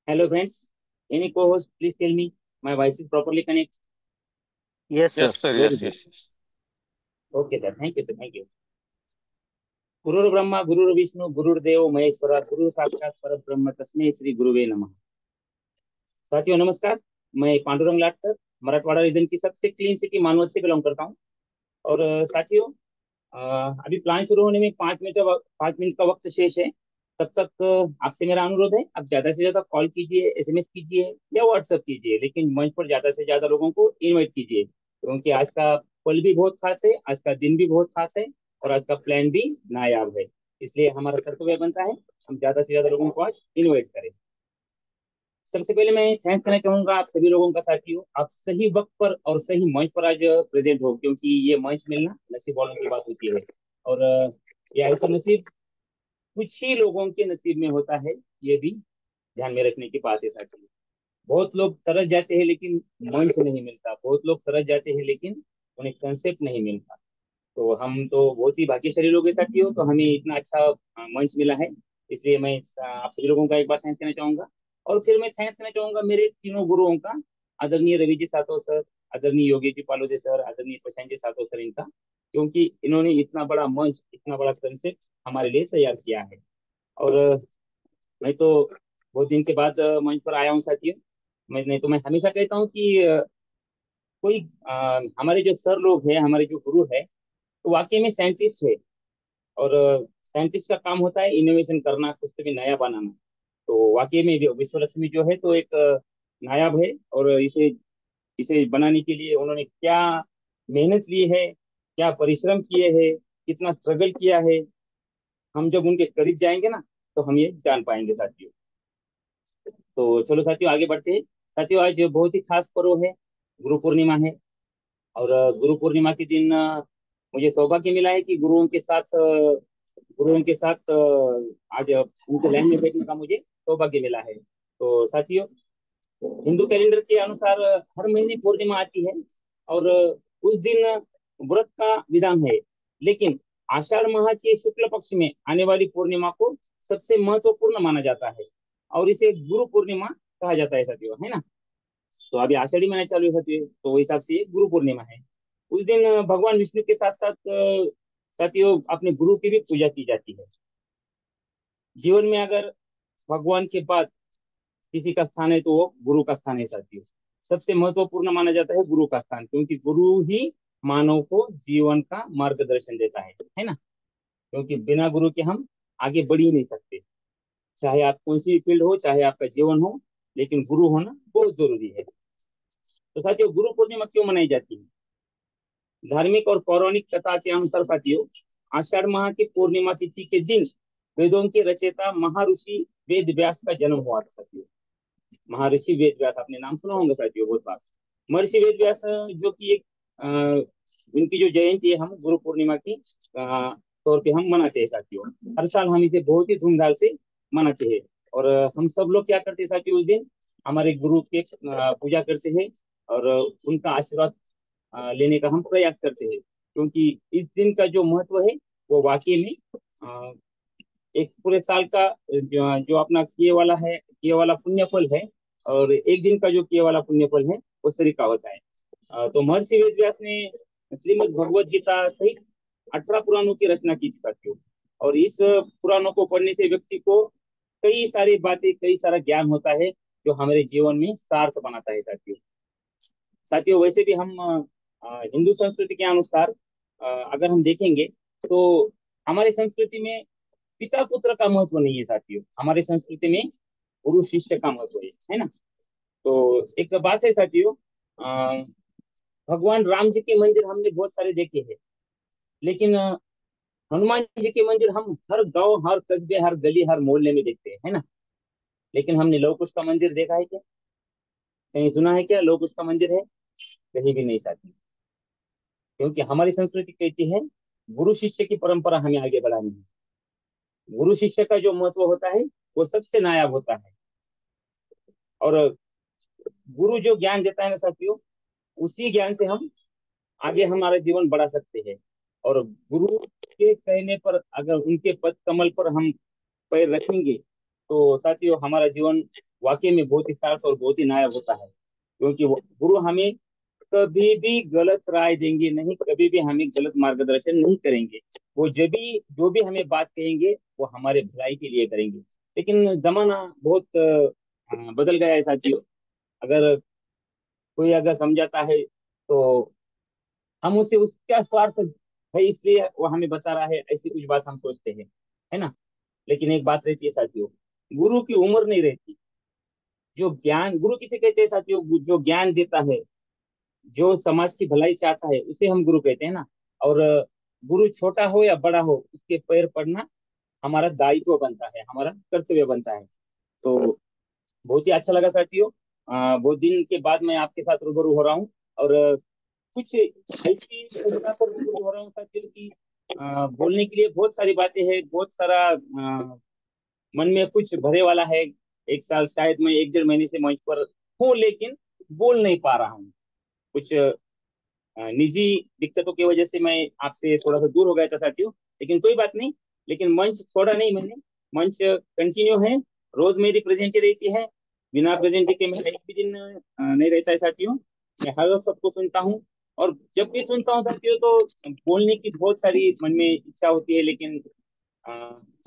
Hello friends, any co-host, please tell me my voice is properly connected. Yes, sir. Yes, sir. Very Yes, good. yes, yes. Okay sir, thank you sir, thank you. गुरुर् Brahma गुरुर्विष्णु गुरुर्देव महेश्वरा गुरु साक्षात परब्रह्म तस्मै श्री गुरुवे नमः। साथियों नमस्कार, मैं पांडुरंग लाटकर मराठवाड़ा रीजन की सबसे क्लीन सिटी मानवत से बिलोंग करता हूँ। और साथियों, अभी प्लान शुरू होने में 5 मिनट का वक्त शेष है। तब तक आपसे मेरा अनुरोध है, आप ज्यादा से ज्यादा कॉल कीजिए, एसएमएस कीजिए या व्हाट्सएप कीजिए, लेकिन मंच पर ज्यादा से ज्यादा लोगों को इनवाइट कीजिए, क्योंकि आज का पल भी बहुत खास है, आज का दिन भी बहुत खास है और आज का प्लान भी नायाब है। इसलिए हमारा कर्तव्य बनता है हम ज्यादा से ज्यादा लोगों को आज इनवाइट करें। सबसे पहले मैं थैंक्स करना चाहूंगा आप सभी लोगों का। साथियों, आप सही वक्त पर और सही मंच पर आज प्रेजेंट हो, क्योंकि ये मंच मिलना नसीब वालों की बात होती है। और ये ऐसा नसीब कुछ ही लोगों के नसीब में होता है, ये भी ध्यान में रखने की बात है। साथियों, बहुत लोग तरस जाते हैं लेकिन मंच नहीं मिलता, बहुत लोग तरस जाते हैं लेकिन उन्हें कंसेप्ट नहीं मिलता। तो हम तो बहुत ही भाग्यशाली लोग हैं साथियों, तो हमें इतना अच्छा मंच मिला है। इसलिए मैं आप सभी लोगों का एक बार थैंक्स करना चाहूंगा। और फिर मैं थैंक्स करना चाहूंगा मेरे तीनों गुरुओं का, आदरणीय रवि जी सातो सर, आदरणीय योगी जी पालोजे सर, आदरणीय प्रशांत जी सातो सर, इनका, क्योंकि इन्होंने इतना बड़ा मंच, इतना बड़ा कंसेप्ट हमारे लिए तैयार किया है। और मैं तो बहुत दिन के बाद मंच पर आया हूँ साथियों। मैं नहीं तो मैं हमेशा कहता हूँ कि कोई हमारे जो सर लोग हैं, हमारे जो गुरु है, तो वाकई में साइंटिस्ट है। और साइंटिस्ट का काम होता है इनोवेशन करना, कुछ तो भी नया बनाना। तो वाकई में विश्व लक्ष्मी जो है तो एक नायाब है। और इसे इसे बनाने के लिए उन्होंने क्या मेहनत ली है, क्या परिश्रम किए हैं, कितना स्ट्रगल किया है, हम जब उनके करीब जाएंगे ना तो हम ये जान पाएंगे साथियों। तो चलो साथियों, आगे बढ़ते हैं। साथियों, आज बहुत ही खास पर्व है, गुरु पूर्णिमा है। और गुरु पूर्णिमा के दिन मुझे सौभाग्य मिला है कि गुरुओं के साथ आज उनके लाइन में बैठने का मुझे सौभाग्य मिला है। तो साथियों, हिंदू कैलेंडर के अनुसार हर महीने पूर्णिमा आती है और उस दिन व्रत का विधान है। लेकिन आषाढ़ माह के शुक्ल पक्ष में आने वाली पूर्णिमा को सबसे महत्वपूर्ण माना जाता है और इसे गुरु पूर्णिमा कहा जाता है साथियों, है ना। तो अभी आषाढ़ी महीना चालू है साथियों, तो उस हिसाब से ये गुरु पूर्णिमा है। उस दिन भगवान विष्णु के साथ साथ साथियों अपने गुरु की भी पूजा की जाती है। जीवन में अगर भगवान के बाद किसी का स्थान है तो वो गुरु का स्थान है साथियों। सबसे महत्वपूर्ण माना जाता है गुरु का स्थान, क्योंकि गुरु ही मानव को जीवन का मार्गदर्शन देता है ना। क्योंकि बिना गुरु के हम आगे बढ़ ही नहीं सकते, चाहे आप कौन सी फील्ड हो, चाहे आपका जीवन हो, लेकिन गुरु होना बहुत जरूरी है। तो साथियों, गुरु पूर्णिमा क्यों मनाई जाती है? धार्मिक और पौराणिक कथा के अनुसार साथियों, आषाढ़ माह की पूर्णिमा तिथि के दिन वेदों के रचयिता महर्षि वेद व्यास का जन्म हुआ था साथियों। महर्षि वेद व्यास, आपने नाम सुना होगा साथियों बहुत बार। महर्षि वेद व्यास जो कि एक उनकी जो जयंती है हम गुरु पूर्णिमा की तौर पे हम मनाते हैं साथियों। हर साल हम इसे बहुत ही धूमधाम से मनाते हैं। और हम सब लोग क्या करते हैं साथियों, उस दिन हमारे गुरु के पूजा करते हैं और उनका आशीर्वाद लेने का हम प्रयास करते हैं, क्योंकि इस दिन का जो महत्व है वो वाकई में अ, एक पूरे साल का जो अपना किए वाला पुण्य फल है, और एक दिन का जो किए वाला पुण्य फल है वो सरी का होता है। तो महर्षि वेद व्यास ने श्रीमद् भगवत गीता सहित 18 पुराणों की रचना की थी साथियों। और इस पुराणों को पढ़ने से व्यक्ति को कई सारी बातें, कई सारा ज्ञान होता है, जो हमारे जीवन में सार्थ बनाता है साथियों। साथियों, वैसे भी हम हिंदू संस्कृति के अनुसार अगर हम देखेंगे तो हमारी संस्कृति में पिता पुत्र का महत्व नहीं है साथियों, हमारी संस्कृति में गुरु शिष्य का महत्व है ना। तो एक बात है साथियों, अ, भगवान राम जी के मंदिर हमने बहुत सारे देखे हैं, लेकिन हनुमान जी के मंदिर हम हर गांव, हर कस्बे, हर गली, हर मोहल्ले में देखते हैं, है ना। लेकिन हमने लौह कुश का मंदिर देखा है क्या? कहीं सुना है क्या लौह कुश का मंदिर है? कहीं भी नहीं साथी। क्योंकि हमारी संस्कृति कहती है गुरु शिष्य की परंपरा हमें आगे बढ़ानी है। गुरु शिष्य का जो महत्व होता है वो सबसे नायाब होता है। और गुरु जो ज्ञान देता है ना साथियों, उसी ज्ञान से हम आगे हमारा जीवन बढ़ा सकते हैं। और गुरु के कहने पर, अगर उनके पद कमल पर हम पैर रखेंगे तो साथियों हमारा जीवन वाकई में बहुत ही सार्थ और बहुत ही नायाब होता है, क्योंकि गुरु हमें कभी भी गलत राय देंगे नहीं, कभी भी हमें गलत मार्गदर्शन नहीं करेंगे। वो जो भी हमें बात कहेंगे वो हमारे भलाई के लिए करेंगे। लेकिन जमाना बहुत बदल गया है साथियों। अगर कोई अगर समझाता है तो हम उसे उसका स्वार्थ है इसलिए वो हमें बता रहा है, ऐसी कुछ बात हम सोचते हैं, है ना। लेकिन एक बात रहती है साथियों, गुरु की उम्र नहीं रहती। जो ज्ञान गुरु किसे कहते हैं साथियों? जो ज्ञान देता है, जो समाज की भलाई चाहता है, उसे हम गुरु कहते हैं ना। और गुरु छोटा हो या बड़ा हो, उसके पैर पड़ना हमारा दायित्व बनता है, हमारा कर्तव्य बनता है। तो बहुत ही अच्छा लगा साथियों। बहुत दिन के बाद मैं आपके साथ रूबरू हो रहा हूँ। और कुछ ऐसी जगह पर रूबरू हो रहा हूँ साथियों कि बोलने के लिए बहुत सारी बातें हैं, बहुत सारा मन में कुछ भरे वाला है। एक साल शायद मैं 1 डेढ़ महीने से मंच पर हूँ, लेकिन बोल नहीं पा रहा हूँ। कुछ निजी दिक्कतों की वजह से मैं आपसे थोड़ा सा दूर हो गया था साथियों। लेकिन कोई बात नहीं। लेकिन मंच छोड़ा नहीं मैंने, मंच कंटिन्यू है। रोज मेरी प्रेजेंटी रहती है, बिना प्रेजेंटी के मेरा एक भी दिन नहीं रहता है साथियों। मैं हर वक्त सबको सुनता हूँ। और जब भी सुनता हूँ साथियों तो बोलने की बहुत सारी मन में इच्छा होती है, लेकिन अ,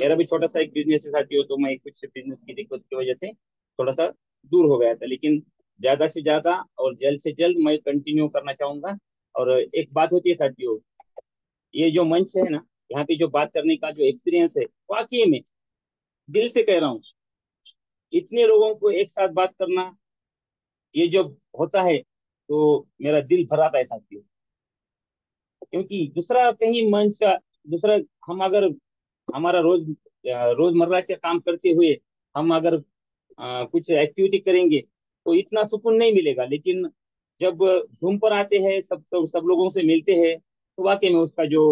मेरा भी छोटा सा एक बिजनेस है साथियों, तो मैं कुछ बिजनेस की दिक्कत की वजह से थोड़ा सा दूर हो गया था। लेकिन ज्यादा से ज्यादा और जल्द से जल्द मैं कंटिन्यू करना चाहूंगा। और एक बात होती है साथियों, ये जो मंच है ना, यहाँ पे जो बात करने का जो एक्सपीरियंस है, वाकई में दिल से कह रहा हूँ, इतने लोगों को एक साथ बात करना, ये जो होता है तो मेरा दिल भर आता है साथियों। क्योंकि दूसरा कहीं मंच का दूसरा, हम अगर हमारा रोजमर्रा के काम करते हुए हम अगर कुछ एक्टिविटी करेंगे तो इतना सुकून नहीं मिलेगा। लेकिन जब जूम पर आते हैं, सब लोगों से मिलते हैं, तो वाकई में उसका जो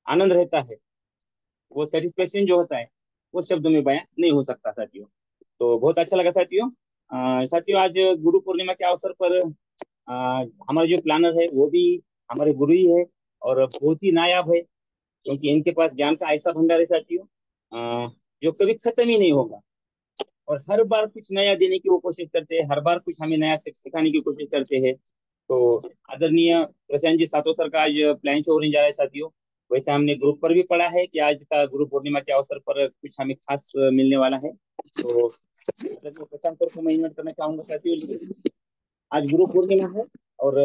आनंद रहता है, वो सेटिस्फेक्शन जो होता है, वो शब्दों में बयां नहीं हो सकता साथियों। तो बहुत अच्छा लगा साथियों। साथियों आज गुरु पूर्णिमा के अवसर पर अ, हमारे जो प्लानर है वो भी हमारे गुरु ही है, और बहुत ही नायाब है। क्योंकि इनके पास ज्ञान का ऐसा भंडार है साथियों, जो कभी खत्म ही नहीं होगा। और हर बार कुछ नया देने की वो कोशिश करते हैं, हर बार कुछ हमें नया सिखाने की कोशिश करते हैं। तो आदरणीय प्रशांत जी सातों सर का आज प्लान शो होने जा रहा है साथियों। वैसे हमने ग्रुप पर भी पढ़ा है कि आज का गुरु पूर्णिमा के अवसर पर कुछ हमें खास मिलने वाला है। तो प्रशांत सर को मैं इन्वाइट करना चाहूंगा साथियों। आज गुरु पूर्णिमा है, और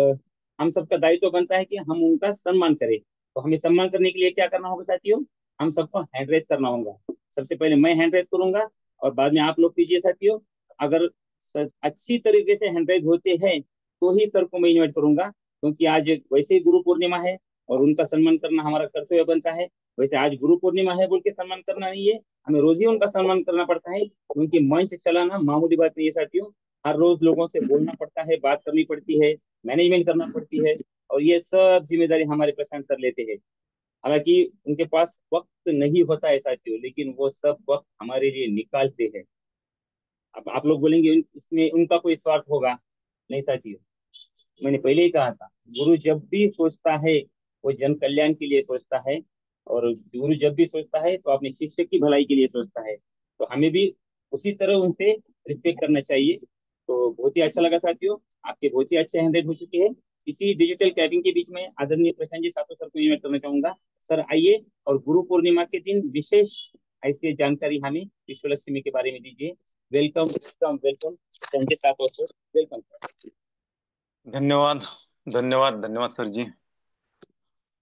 हम सबका दायित्व बनता है कि हम उनका सम्मान करें। तो हमें सम्मान करने के लिए क्या करना होगा साथियों? हम सबको हैंड रेस करना होगा। सबसे पहले मैं हैंड रेस करूंगा, और बाद में आप लोग कीजिए साथियों। अगर अच्छी तरीके से हैंड रेस होते हैं तो ही सर को मैं इन्वाइट करूंगा, क्योंकि आज वैसे ही गुरु पूर्णिमा है और उनका सम्मान करना हमारा कर्तव्य बनता है। वैसे आज गुरु पूर्णिमा है बोल के सम्मान करना नहीं है, हमें रोज ही उनका सम्मान करना पड़ता है। उनकी मंच चलाना मामूली बात नहीं है साथियों। हर रोज लोगों से बोलना पड़ता है, बात करनी पड़ती है, मैनेजमेंट करना पड़ती है। और ये सब जिम्मेदारी हमारे प्रशांत सर लेते हैं। हालांकि उनके पास वक्त नहीं होता है साथियों, लेकिन वो सब वक्त हमारे लिए निकालते हैं। अब आप लोग बोलेंगे इसमें उनका कोई स्वार्थ होगा? नहीं साथियों, मैंने पहले ही कहा था, गुरु जब भी सोचता है वो जन कल्याण के लिए सोचता है। और गुरु जब भी सोचता है तो अपने शिष्य की भलाई के लिए सोचता है। तो हमें भी उसी तरह उनसे रिस्पेक्ट करना चाहिए। तो बहुत ही अच्छा लगा साथियों, आपके बहुत ही अच्छे हैंडल हो चुके हैं। इसी डिजिटल कैबिन के बीच में आदरणीय प्रशांत जी सातों सर को इन्वाइट करना चाहूंगा। सर आइए, और गुरु पूर्णिमा के दिन विशेष ऐसी जानकारी हमें विश्व लक्ष्मी के बारे में दीजिए। Welcome welcome welcome Prashant ji सातों सर, वेलकम। धन्यवाद। धन्यवाद धन्यवाद सर जी।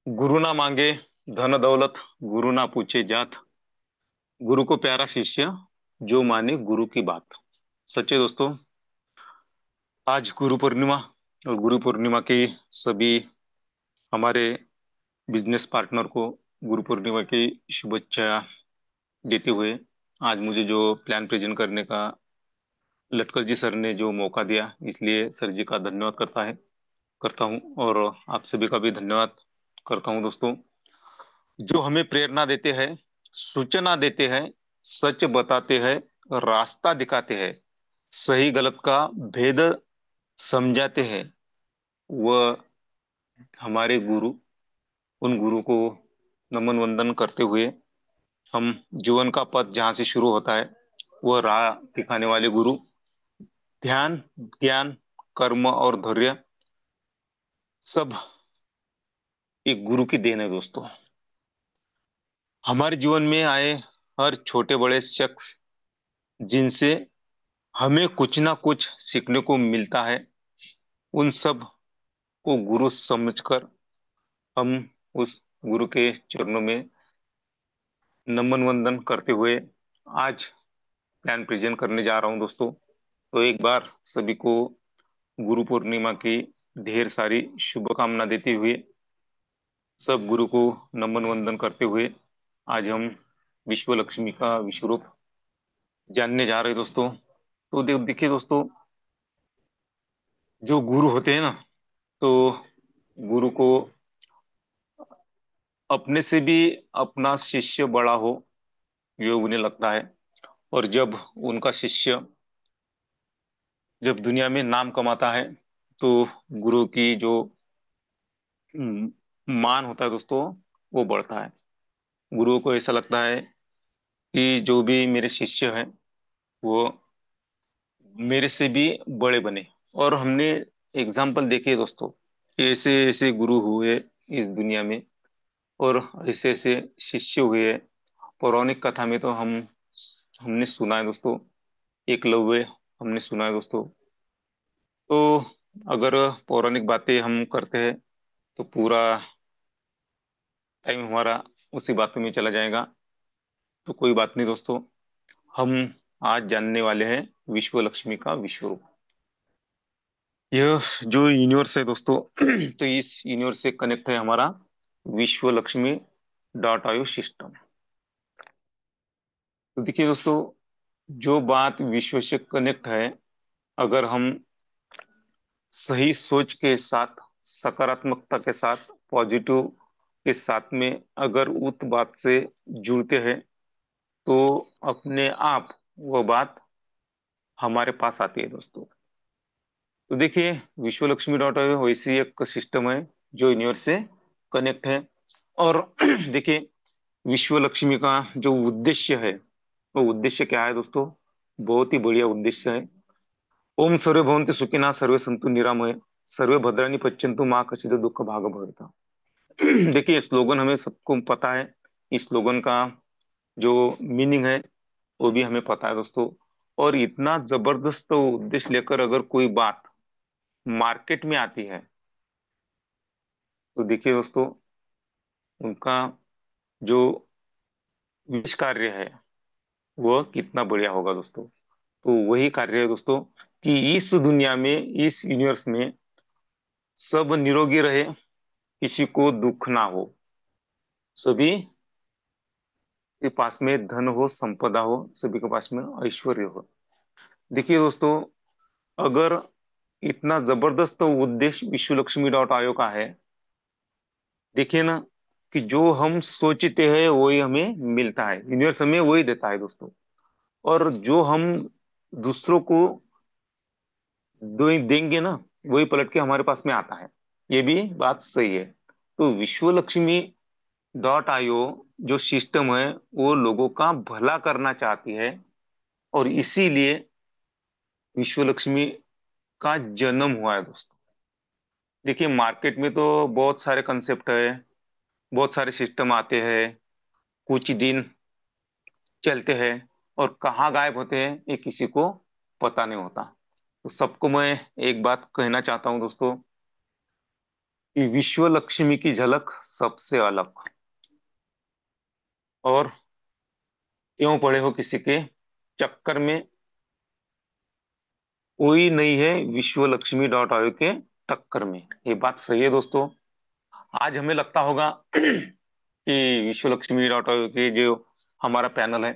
गुरु ना मांगे धन दौलत, गुरु ना पूछे जात, गुरु को प्यारा शिष्य जो माने गुरु की बात। सच्चे दोस्तों, आज गुरु पूर्णिमा, और गुरु पूर्णिमा की सभी हमारे बिजनेस पार्टनर को गुरु पूर्णिमा की शुभेच्छा देते हुए, आज मुझे जो प्लान प्रेजेंट करने का लटकर जी सर ने जो मौका दिया, इसलिए सर जी का धन्यवाद करता हूँ, और आप सभी का भी धन्यवाद करता हूँ दोस्तों। जो हमें प्रेरणा देते हैं, सूचना देते हैं, सच बताते हैं, रास्ता दिखाते हैं, सही गलत का भेद समझाते हैं, वह हमारे गुरु। उन गुरु को नमन वंदन करते हुए हम जीवन का पथ जहाँ से शुरू होता है, वह राह दिखाने वाले गुरु, ध्यान, ज्ञान, कर्म और धैर्य सब एक गुरु की देन है दोस्तों। हमारे जीवन में आए हर छोटे बड़े शख्स जिनसे हमें कुछ ना कुछ सीखने को मिलता है, उन सब को गुरु समझकर हम उस गुरु के चरणों में नमन वंदन करते हुए आज ज्ञान प्रेजन करने जा रहा हूं दोस्तों। तो एक बार सभी को गुरु पूर्णिमा की ढेर सारी शुभकामना देते हुए, सब गुरु को नमन वंदन करते हुए आज हम विश्व लक्ष्मी का विश्व रूप जानने जा रहे हैं दोस्तों। तो देखिए दोस्तों, जो गुरु होते हैं ना, तो गुरु को अपने से भी अपना शिष्य बड़ा हो, ये उन्हें लगता है। और जब उनका शिष्य जब दुनिया में नाम कमाता है, तो गुरु की जो मान होता है दोस्तों, वो बढ़ता है। गुरु को ऐसा लगता है कि जो भी मेरे शिष्य हैं, वो मेरे से भी बड़े बने। और हमने एग्जाम्पल देखे दोस्तों कि ऐसे ऐसे गुरु हुए इस दुनिया में, और ऐसे ऐसे शिष्य हुए। पौराणिक कथा में तो हमने सुना है दोस्तों, एकलव्य हमने सुना है दोस्तों। तो अगर पौराणिक बातें हम करते हैं तो पूरा टाइम हमारा उसी बातों में चला जाएगा। तो कोई बात नहीं दोस्तों, हम आज जानने वाले हैं विश्व लक्ष्मी का विश्व रूप। यह जो यूनिवर्स है दोस्तों, तो इस यूनिवर्स से कनेक्ट है हमारा विश्व लक्ष्मी डॉट आयो सिस्टम। तो देखिए दोस्तों, जो बात विश्व से कनेक्ट है, अगर हम सही सोच के साथ, सकारात्मकता के साथ, पॉजिटिव के साथ में अगर उस बात से जुड़ते हैं, तो अपने आप वो बात हमारे पास आती है दोस्तों। तो देखिए, विश्व लक्ष्मी डॉट वैसी एक सिस्टम है जो यूनिवर्स से कनेक्ट है। और देखिए, विश्व लक्ष्मी का जो उद्देश्य है, वो उद्देश्य क्या है दोस्तों? बहुत ही बढ़िया उद्देश्य है। ओम सर्वे भवन्तु सुखिनः सर्वे सन्तु निरामय सर्वे भद्राणि पश्यन्तु मां कश्चित् दुःख भाग भवेत्। देखिए, स्लोगन हमें सबको पता है। इस स्लोगन का जो मीनिंग है वो भी हमें पता है दोस्तों। और इतना जबरदस्त उद्देश्य लेकर अगर कोई बात मार्केट में आती है, तो देखिए दोस्तों, उनका जो विश कार्य है वह कितना बढ़िया होगा दोस्तों। तो वही कार्य है दोस्तों कि इस दुनिया में, इस यूनिवर्स में सब निरोगी रहे, किसी को दुख ना हो, सभी के पास में धन हो, संपदा हो, सभी के पास में ऐश्वर्य हो। देखिए दोस्तों, अगर इतना जबरदस्त उद्देश्य विश्व लक्ष्मी डॉट आयोग का है, देखिए ना, कि जो हम सोचते हैं वही हमें मिलता है, यूनिवर्स हमें वही देता है दोस्तों। और जो हम दूसरों को देंगे ना, वही पलट के हमारे पास में आता है। ये भी बात सही है। तो विश्व लक्ष्मी डॉट आईओ जो सिस्टम है, वो लोगों का भला करना चाहती है। और इसीलिए विश्व लक्ष्मी का जन्म हुआ है दोस्तों। देखिए, मार्केट में तो बहुत सारे कंसेप्ट है, बहुत सारे सिस्टम आते हैं, कुछ दिन चलते हैं और कहाँ गायब होते हैं ये किसी को पता नहीं होता। तो सबको मैं एक बात कहना चाहता हूं दोस्तों, कि विश्व लक्ष्मी की झलक सबसे अलग। और क्यों पड़े हो किसी के चक्कर में, कोई नहीं है विश्व लक्ष्मी डॉट आयो के टक्कर में। ये बात सही है दोस्तों। आज हमें लगता होगा कि विश्व लक्ष्मी डॉट आयो के जो हमारा पैनल है,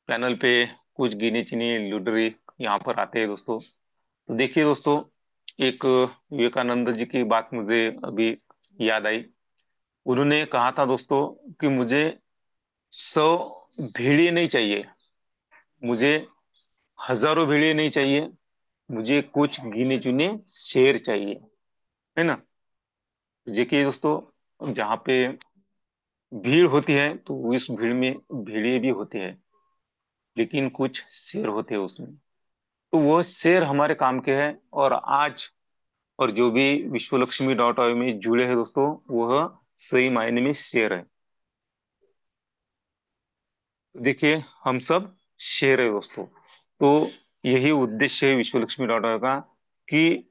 पैनल पे कुछ गिनी चुनी लुडरी यहाँ पर आते हैं दोस्तों। तो देखिए दोस्तों, एक विवेकानंद जी की बात मुझे अभी याद आई। उन्होंने कहा था दोस्तों कि मुझे 100 भेड़िए नहीं चाहिए, मुझे हजारों भेड़िए नहीं चाहिए, मुझे कुछ गिने चुने शेर चाहिए, है ना। देखिए दोस्तों, जहाँ पे भीड़ होती है तो इस भीड़ में भीड़े भी होते हैं, लेकिन कुछ शेर होते हैं उसमें। तो वो शेर हमारे काम के हैं। और आज और जो भी विश्वलक्ष्मी.org में जुड़े हैं दोस्तों, वह सही मायने में शेर है। देखिए, हम सब शेर है दोस्तों। तो यही उद्देश्य है विश्वलक्ष्मी.org का, कि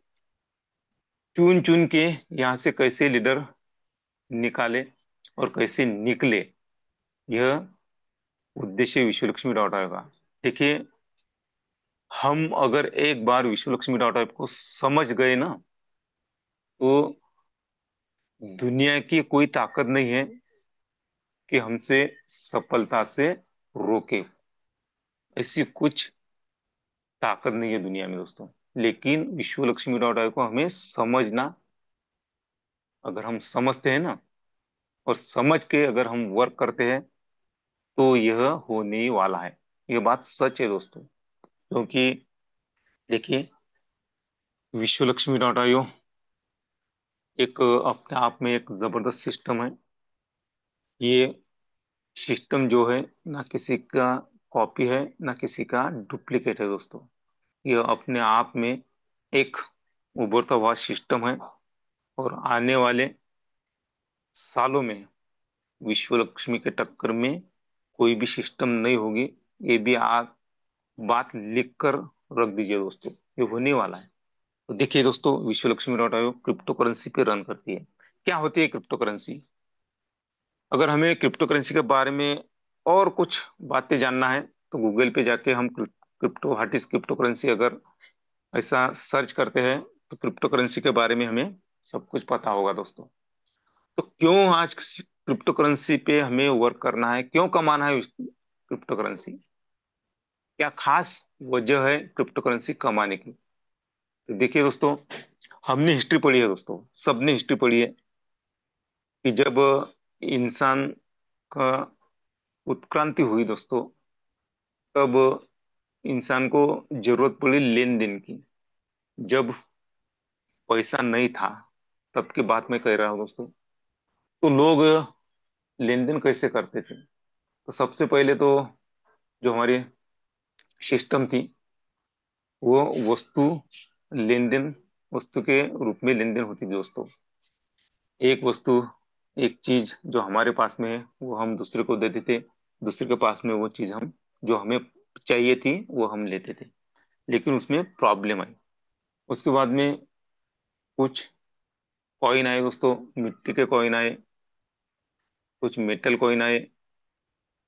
चुन चुन के यहाँ से कैसे लीडर निकाले और कैसे निकले, यह उद्देश्य विश्वलक्ष्मी.org का। देखिए, हम अगर एक बार विश्वलक्ष्मी.org को समझ गए ना, तो दुनिया की कोई ताकत नहीं है कि हमसे सफलता से रोके। ऐसी कुछ ताकत नहीं है दुनिया में दोस्तों। लेकिन विश्वलक्ष्मी.org को हमें समझना, अगर हम समझते हैं ना, और समझ के अगर हम वर्क करते हैं, तो यह होने ही वाला है। यह बात सच है दोस्तों। क्योंकि देखिए, विश्वलक्ष्मी.org एक अपने आप में एक जबरदस्त सिस्टम है। ये सिस्टम जो है, ना किसी का कॉपी है ना किसी का डुप्लीकेट है दोस्तों। ये अपने आप में एक उभरता हुआ सिस्टम है। और आने वाले सालों में विश्वलक्ष्मी के टक्कर में कोई भी सिस्टम नहीं होगी। ये भी आप बात लिख कर रख दीजिए दोस्तों, ये होने वाला है। तो देखिए दोस्तों, विश्वलक्ष्मी.org क्रिप्टो करेंसी पे रन करती है। क्या होती है क्रिप्टो करेंसी? अगर हमें क्रिप्टो करेंसी के बारे में और कुछ बातें जानना है, तो गूगल पे जाके हम crypto what is crypto currency अगर ऐसा सर्च करते हैं, तो क्रिप्टो करेंसी के बारे में हमें सब कुछ पता होगा दोस्तों। तो क्यों आज क्रिप्टो करेंसी पे हमें वर्क करना है, क्यों कमाना है क्रिप्टो करेंसी? क्या खास वजह है क्रिप्टो करेंसी कमाने की? तो देखिए दोस्तों, हमने हिस्ट्री पढ़ी है दोस्तों, सबने हिस्ट्री पढ़ी है, कि जब इंसान का उत्क्रांति हुई दोस्तों, तब इंसान को जरूरत पड़ी लेन देन की। जब पैसा नहीं था, तब की बात मैं कह रहा हूँ दोस्तों। तो लोग लेन देन कैसे करते थे? तो सबसे पहले तो जो हमारी सिस्टम थी, वो वस्तु लेन देन, वस्तु के रूप में लेन देन होती थी दोस्तों। एक वस्तु, एक चीज जो हमारे पास में है, वो हम दूसरे को देते थे। दूसरे के पास में वो चीज हम, जो हमें चाहिए थी, वो हम लेते थे। लेकिन उसमें प्रॉब्लम आई। उसके बाद में कुछ कॉइन आए दोस्तों, मिट्टी के कॉइन आए, कुछ मेटल कॉइन आए,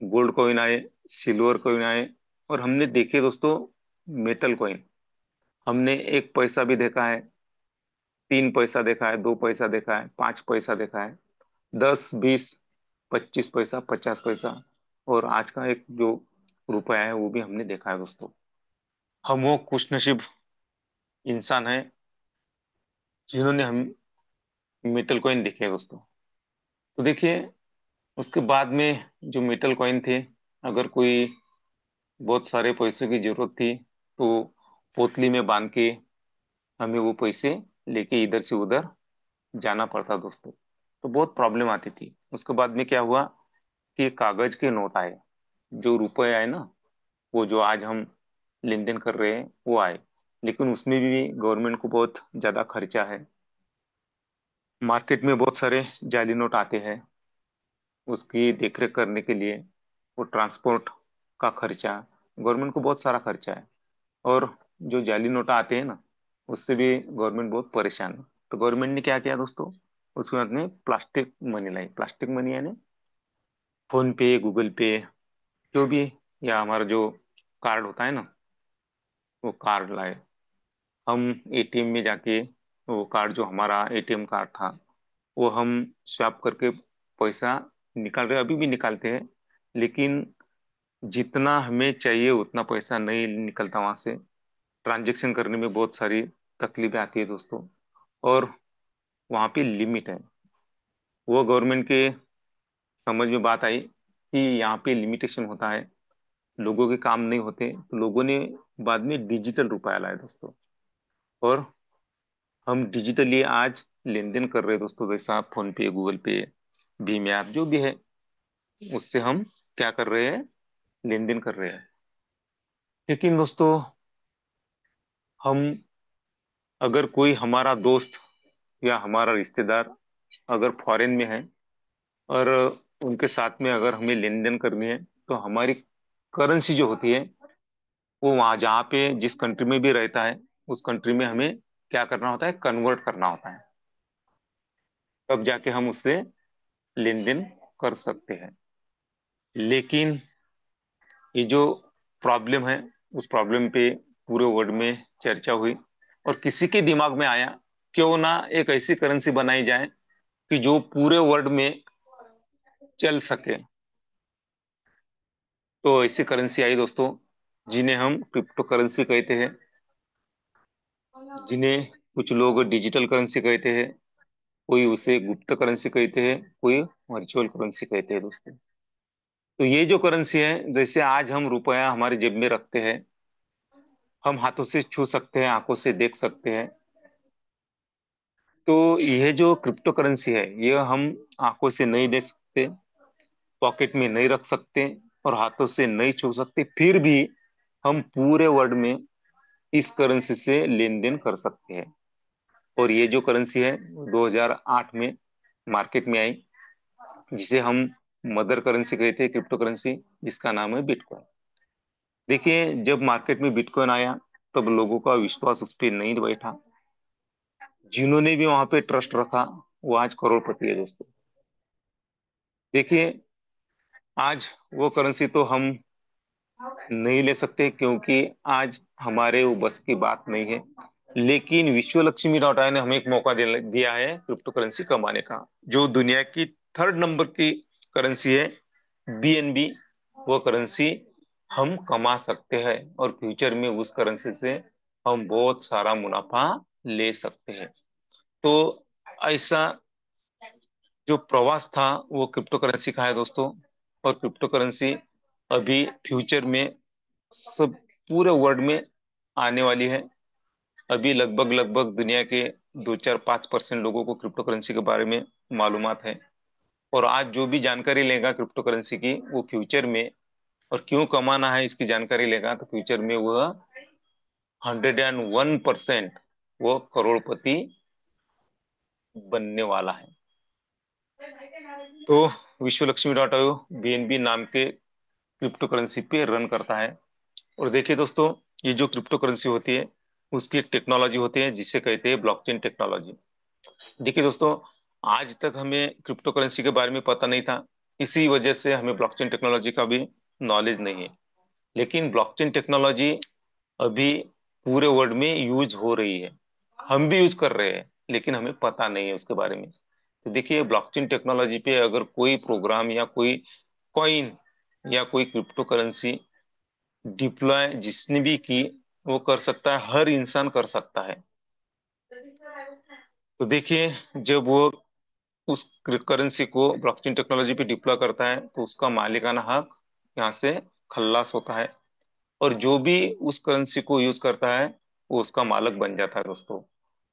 गोल्ड कॉइन आए, सिल्वर कॉइन आए। और हमने देखे दोस्तों मेटल कॉइन, हमने 1 पैसा भी देखा है, 3 पैसा देखा है, 2 पैसा देखा है, 5 पैसा देखा है, 10, 20, 25 पैसा, 50 पैसा, और आज का एक जो रुपया है वो भी हमने देखा है दोस्तों। हम वो खुश नसीब इंसान है जिन्होंने हम मेटल कॉइन देखे हैं दोस्तों। तो देखिए, उसके बाद में जो मेटल कॉइन थे, अगर कोई बहुत सारे पैसों की जरूरत थी, तो पोतली में बांध के हमें वो पैसे लेके इधर से उधर जाना पड़ता दोस्तों। तो बहुत प्रॉब्लम आती थी। उसके बाद में क्या हुआ, कि कागज के नोट आए, जो रुपए आए ना, वो जो आज हम लेन देन कर रहे हैं वो आए। लेकिन उसमें भी गवर्नमेंट को बहुत ज्यादा खर्चा है। मार्केट में बहुत सारे जाली नोट आते हैं, उसकी देखरेख करने के लिए वो ट्रांसपोर्ट का खर्चा, गवर्नमेंट को बहुत सारा खर्चा है। और जो जाली नोट आते हैं ना, उससे भी गवर्नमेंट बहुत परेशान है। तो गवर्नमेंट ने क्या किया दोस्तों, उसके बाद में प्लास्टिक मनी लाई। प्लास्टिक मनी यानी फोन पे, गूगल पे, जो भी, या हमारा जो कार्ड होता है ना, वो कार्ड लाए। हम एटीएम में जाके वो कार्ड, जो हमारा एटीएम कार्ड था, वो हम स्वैप करके पैसा निकाल रहे, अभी भी निकालते हैं। लेकिन जितना हमें चाहिए उतना पैसा नहीं निकलता वहां से। ट्रांजैक्शन करने में बहुत सारी तकलीफें आती है दोस्तों। और वहां पे लिमिट है। वो गवर्नमेंट के समझ में बात आई कि यहाँ पे लिमिटेशन होता है, लोगों के काम नहीं होते, तो लोगों ने बाद में डिजिटल रुपया लाया दोस्तों। और हम डिजिटली आज लेन देन कर रहे हैं दोस्तों, जैसा फोन पे, गूगल पे, भीम ऐप, जो भी है। उससे हम क्या कर रहे हैं, लेन देन कर रहे हैं। लेकिन दोस्तों, हम अगर कोई हमारा दोस्त या हमारा रिश्तेदार अगर फॉरेन में है और उनके साथ में अगर हमें लेन देन करनी है, तो हमारी करेंसी जो होती है वो वहां जहाँ पे जिस कंट्री में भी रहता है उस कंट्री में हमें क्या करना होता है, कन्वर्ट करना होता है। तब जाके हम उससे लेन देन कर सकते हैं। लेकिन ये जो प्रॉब्लम है, उस प्रॉब्लम पे पूरे वर्ल्ड में चर्चा हुई और किसी के दिमाग में आया क्यों ना एक ऐसी करेंसी बनाई जाए कि जो पूरे वर्ल्ड में चल सके। तो ऐसी करेंसी आई दोस्तों, जिन्हें हम क्रिप्टो करेंसी कहते हैं, जिन्हें कुछ लोग डिजिटल करेंसी कहते हैं, कोई उसे गुप्त करेंसी कहते हैं, कोई वर्चुअल करेंसी कहते हैं दोस्तों। तो ये जो करेंसी है, जैसे आज हम रुपया हमारे जेब में रखते हैं, हम हाथों से छू सकते हैं, आंखों से देख सकते हैं। तो यह जो क्रिप्टो करेंसी है, यह हम आंखों से नहीं देख सकते, पॉकेट में नहीं रख सकते और हाथों से नहीं छू सकते, फिर भी हम पूरे वर्ल्ड में इस करेंसी से लेन देन कर सकते हैं। और ये जो करेंसी है 2008 में मार्केट में आई, जिसे हम मदर करेंसी कहते हैं, क्रिप्टो करेंसी, जिसका नाम है बिटकॉइन। देखिए, जब मार्केट में बिटकॉइन आया तब लोगों का विश्वास उस पर नहीं बैठा। जिन्होंने भी वहां पे ट्रस्ट रखा वो आज करोड़पति है दोस्तों। देखिए, आज वो करेंसी तो हम नहीं ले सकते क्योंकि आज हमारे वो बस की बात नहीं है। लेकिन विश्व लक्ष्मी डॉट आई ने हमें एक मौका दिया है क्रिप्टो करेंसी कमाने का। जो दुनिया की थर्ड नंबर की करेंसी है, बीएनबी, वो करेंसी हम कमा सकते हैं और फ्यूचर में उस करेंसी से हम बहुत सारा मुनाफा ले सकते हैं। तो ऐसा जो प्रवास था वो क्रिप्टो करेंसी का है दोस्तों। और क्रिप्टो करेंसी अभी फ्यूचर में सब पूरे वर्ल्ड में आने वाली है। अभी लगभग लगभग दुनिया के 2 4 5% लोगों को क्रिप्टो करेंसी के बारे में मालूमात है। और आज जो भी जानकारी लेगा क्रिप्टो करेंसी की, वो फ्यूचर में और क्यों कमाना है इसकी जानकारी लेगा, तो फ्यूचर में वह 101% वो करोड़पति बनने वाला है। तो विश्व लक्ष्मी डॉट आईओ बीएनबी नाम के क्रिप्टो करेंसी पे रन करता है। और देखिए दोस्तों, ये जो क्रिप्टो करेंसी होती है उसकी एक टेक्नोलॉजी होती है जिसे कहते हैं ब्लॉकचेन टेक्नोलॉजी। देखिए दोस्तों, आज तक हमें क्रिप्टो करेंसी के बारे में पता नहीं था, इसी वजह से हमें ब्लॉकचेन टेक्नोलॉजी का भी नॉलेज नहीं है। लेकिन ब्लॉकचेन टेक्नोलॉजी अभी पूरे वर्ल्ड में यूज हो रही है, हम भी यूज कर रहे हैं, लेकिन हमें पता नहीं है उसके बारे में। तो देखिए, ब्लॉकचेन टेक्नोलॉजी पे अगर कोई प्रोग्राम या कोई कॉइन या कोई क्रिप्टो करेंसी डिप्लॉय जिसने भी की, वो कर सकता है, हर इंसान कर सकता है। तो देखिए, जब वो उस करेंसी को ब्लॉकचेन टेक्नोलॉजी पे डिप्लॉय करता है तो उसका मालिकाना हक यहाँ से खल्लास होता है और जो भी उस करेंसी को यूज करता है वो उसका मालिक बन जाता है दोस्तों।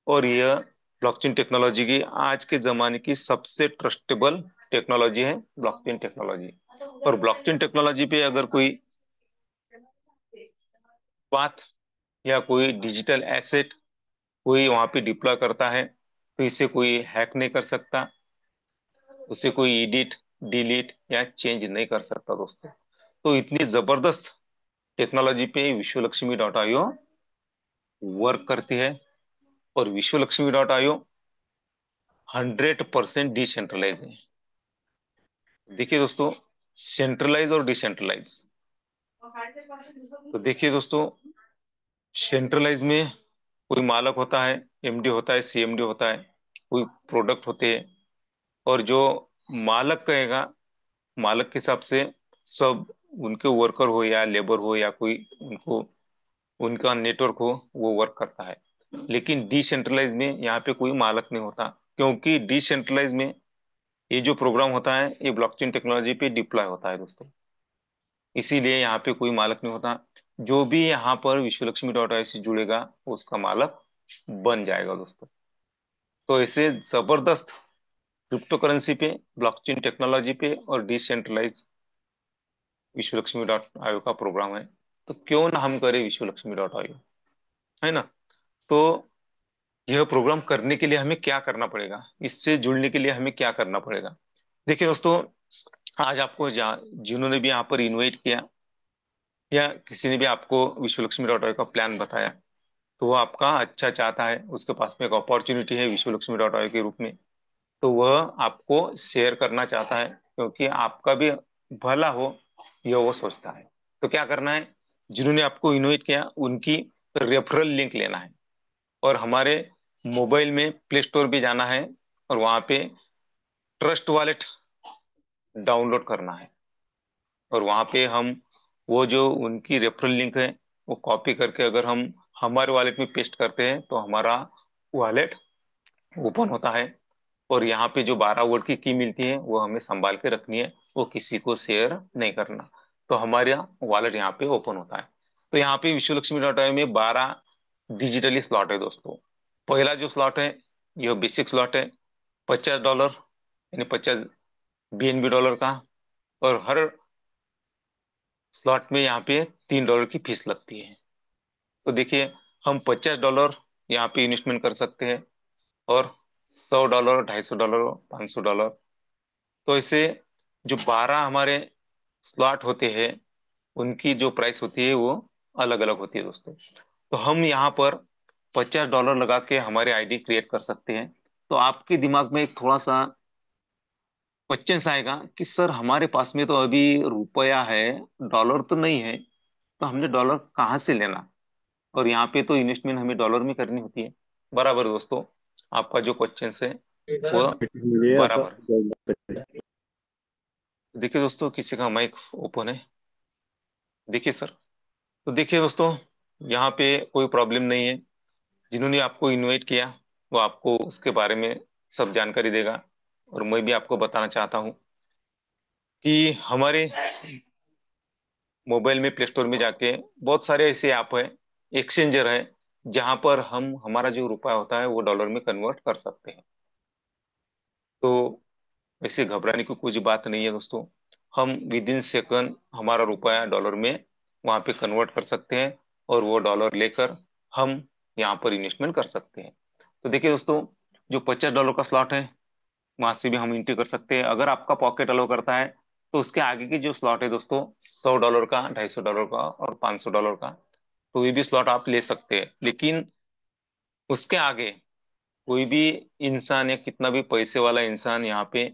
और यह ब्लॉकचेन टेक्नोलॉजी की आज के जमाने की सबसे ट्रस्टेबल टेक्नोलॉजी है, ब्लॉकचेन टेक्नोलॉजी। और ब्लॉकचेन टेक्नोलॉजी पे अगर कोई बात या कोई डिजिटल एसेट कोई वहां पे डिप्लॉय करता है तो इसे कोई हैक नहीं कर सकता, उसे कोई एडिट, डिलीट या चेंज नहीं कर सकता दोस्तों। तो इतनी जबरदस्त टेक्नोलॉजी पे विश्व लक्ष्मी डॉट आईओ वर्क करती है। और विश्व लक्ष्मी डॉट आईओ 100% डिसेंट्रलाइज है। देखिए दोस्तों, सेंट्रलाइज और डिसेंट्रलाइज, तो देखिए दोस्तों, सेंट्रलाइज में कोई मालक होता है, एमडी होता है, सीएमडी होता है, कोई प्रोडक्ट होते हैं और जो मालक कहेगा, मालक के हिसाब से सब उनके वर्कर हो या लेबर हो या कोई उनको उनका नेटवर्क हो, वो वर्क करता है। लेकिन डिसेंट्रलाइज में यहाँ पे कोई मालक नहीं होता, क्योंकि डिसेंट्रलाइज में ये जो प्रोग्राम होता है ये ब्लॉकचेन टेक्नोलॉजी पे डिप्लॉय होता है दोस्तों। इसीलिए यहाँ पे कोई मालक नहीं होता। जो भी यहाँ पर विश्वलक्ष्मी डॉट आई से जुड़ेगा वो उसका मालक बन जाएगा दोस्तों। तो ऐसे जबरदस्त क्रिप्टो करेंसी पे, ब्लॉकचेन टेक्नोलॉजी पे और डिसेंट्रलाइज विश्व लक्ष्मी डॉट आयोग का प्रोग्राम है। तो क्यों ना हम करें विश्व लक्ष्मी डॉट आयोग, है ना। तो यह प्रोग्राम करने के लिए हमें क्या करना पड़ेगा, इससे जुड़ने के लिए हमें क्या करना पड़ेगा। देखिए दोस्तों, आज आपको जिन्होंने भी यहाँ पर इन्वाइट किया या किसी ने भी आपको विश्व लक्ष्मी डॉट आयोग का प्लान बताया, तो वो आपका अच्छा चाहता है, उसके पास में एक अपॉर्चुनिटी है विश्व लक्ष्मी डॉट आयोग के रूप में, तो वह आपको शेयर करना चाहता है, क्योंकि आपका भी भला हो, यह वो सोचता है। तो क्या करना है, जिन्होंने आपको इनवाइट किया उनकी रेफरल लिंक लेना है, और हमारे मोबाइल में प्ले स्टोर भी जाना है, और वहां पे ट्रस्ट वॉलेट डाउनलोड करना है, और वहां पे हम वो जो उनकी रेफरल लिंक है वो कॉपी करके अगर हम हमारे वॉलेट में पेस्ट करते हैं तो हमारा वॉलेट ओपन होता है। और यहाँ पे जो 12 वर्ड की मिलती है वो हमें संभाल के रखनी है, वो किसी को शेयर नहीं करना। तो हमारा वॉलेट यहाँ पे ओपन होता है। तो यहाँ पे विश्व लक्ष्मी डॉट आई में 12 डिजिटली स्लॉट है दोस्तों। पहला जो स्लॉट है, यह बेसिक स्लॉट है, $50, यानी 50 BNB डॉलर का। और हर स्लॉट में यहाँ पे $3 की फीस लगती है। तो देखिए, हम $50 यहाँ पे इन्वेस्टमेंट कर सकते हैं, और $100, $250, $500। तो इसे जो 12 हमारे स्लॉट होते हैं उनकी जो प्राइस होती है वो अलग अलग होती है दोस्तों। तो हम यहाँ पर $50 लगा के हमारे आईडी क्रिएट कर सकते हैं। तो आपके दिमाग में एक थोड़ा सा क्वेश्चन आएगा कि सर हमारे पास में तो अभी रुपया है, डॉलर तो नहीं है, तो हमने डॉलर कहाँ से लेना, और यहाँ पे तो इन्वेस्टमेंट हमें डॉलर में करनी होती है। बराबर दोस्तों, आपका जो क्वेश्चन है वो ये ऐसा बराबर। देखिए दोस्तों, किसी का माइक ओपन है, देखिए सर। तो देखिए दोस्तों, यहाँ पे कोई प्रॉब्लम नहीं है। जिन्होंने आपको इनवाइट किया वो आपको उसके बारे में सब जानकारी देगा। और मैं भी आपको बताना चाहता हूँ कि हमारे मोबाइल में प्ले स्टोर में जाके बहुत सारे ऐसे ऐप है, एक्सचेंजर है, जहां पर हम हमारा जो रुपया होता है वो डॉलर में कन्वर्ट कर सकते हैं। तो वैसे घबराने की कुछ बात नहीं है दोस्तों। हम विद इन सेकंड हमारा रुपया डॉलर में वहां पे कन्वर्ट कर सकते हैं, और वो डॉलर लेकर हम यहाँ पर इन्वेस्टमेंट कर सकते हैं। तो देखिए दोस्तों, जो $50 का स्लॉट है वहां से भी हम एंट्री कर सकते हैं। अगर आपका पॉकेट अलाउ करता है तो उसके आगे की जो स्लॉट है दोस्तों, $100 का, $250 का और $500 का, तो ये भी स्लॉट आप ले सकते हैं। लेकिन उसके आगे कोई भी इंसान या कितना भी पैसे वाला इंसान यहाँ पे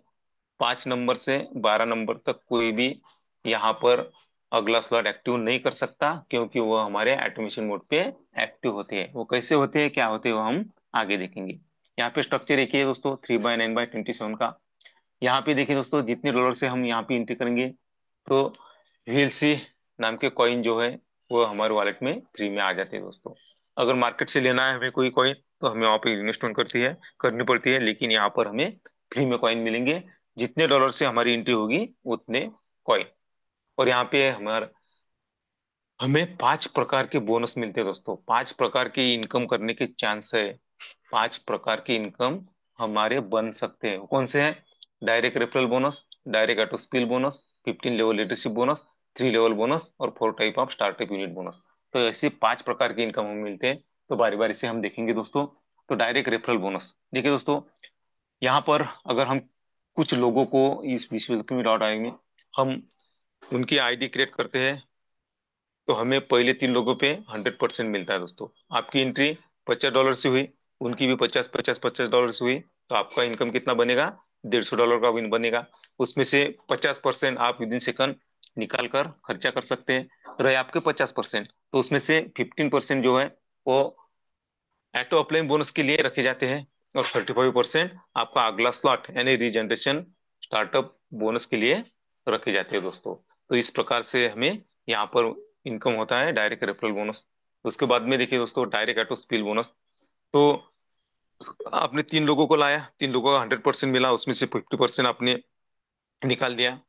5 नंबर से 12 नंबर तक कोई भी यहाँ पर अगला स्लॉट एक्टिव नहीं कर सकता, क्योंकि वो हमारे ऑटोमेशन मोड पे एक्टिव होते हैं। वो कैसे होते हैं, क्या होते हैं, वो हम आगे देखेंगे। यहाँ पे स्ट्रक्चर एक ही है दोस्तों, 3/9/27 का। यहाँ पे देखिए दोस्तों, जितने डॉलर से हम यहाँ पे एंट्री करेंगे तो VLC नाम के कॉइन जो है वो हमारे वॉलेट में फ्री में आ जाते हैं दोस्तों। अगर मार्केट से लेना है हमें कोई कॉइन तो हमें वहाँ पे इन्वेस्टमेंट करनी पड़ती है, लेकिन यहाँ पर हमें फ्री में कॉइन मिलेंगे। जितने डॉलर से हमारी एंट्री होगी उतने कॉइन। और यहाँ पे हमें 5 प्रकार के बोनस मिलते हैं दोस्तों। 5 प्रकार की इनकम करने के चांस है। 5 प्रकार की इनकम हमारे बन सकते हैं। कौन से हैं? Direct referral bonus, direct auto spill bonus, 15 level leadership bonus, 3 level bonus और 4 type of startup unit bonus. तो ऐसे 5 प्रकार की इनकम हमें मिलते हैं। तो बारी बारी से हम देखेंगे दोस्तों। तो डायरेक्ट रेफरल बोनस देखिए दोस्तों, यहाँ पर अगर हम कुछ लोगों को इस विश्वलक्ष्मी डॉट आई में हम उनकी आईडी क्रिएट करते हैं, तो हमें पहले 3 लोगों पे 100% मिलता है दोस्तों। आपकी एंट्री $50 से हुई, उनकी भी 50 $50 से हुई, तो आपका इनकम कितना बनेगा? $150 का विन बनेगा। उसमें से 50% आप विद इन सेकंड निकाल कर खर्चा कर सकते हैं। रहे आपके 50%, तो उसमें से 15% जो है वो ऑटो अपलाइन बोनस के लिए रखे जाते हैं, और 35% आपका अगला स्लॉट यानी रीजनरेशन स्टार्टअप बोनस के लिए रखे जाते हैं दोस्तों। तो इस प्रकार से हमें यहाँ पर इनकम होता है डायरेक्ट रेफरल बोनस। उसके बाद में देखिए दोस्तों, डायरेक्ट ऑटो स्पिल बोनस। तो आपने 3 लोगों को लाया, 3 लोगों का 100% मिला, उसमें से 50% आपने निकाल दिया।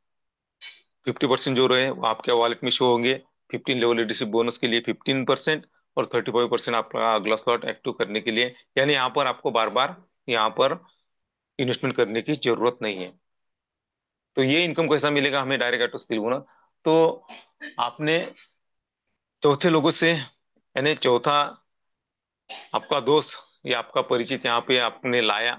50% जो रहे वो आपके वॉलेट में शो होंगे। 15 लेवल लीडरशिप बोनस के लिए 15% और 35% आपका अगला स्लॉट एक्टिव करने के लिए। यानी यहाँ पर आपको बार बार यहाँ पर इन्वेस्टमेंट करने की जरूरत नहीं है। तो ये इनकम कैसा मिलेगा हमें डायरेक्ट ऑटो स्किल बोनस? तो आपने चौथे लोगों से, यानी चौथा आपका दोस्त या आपका परिचित यहाँ पे आपने लाया,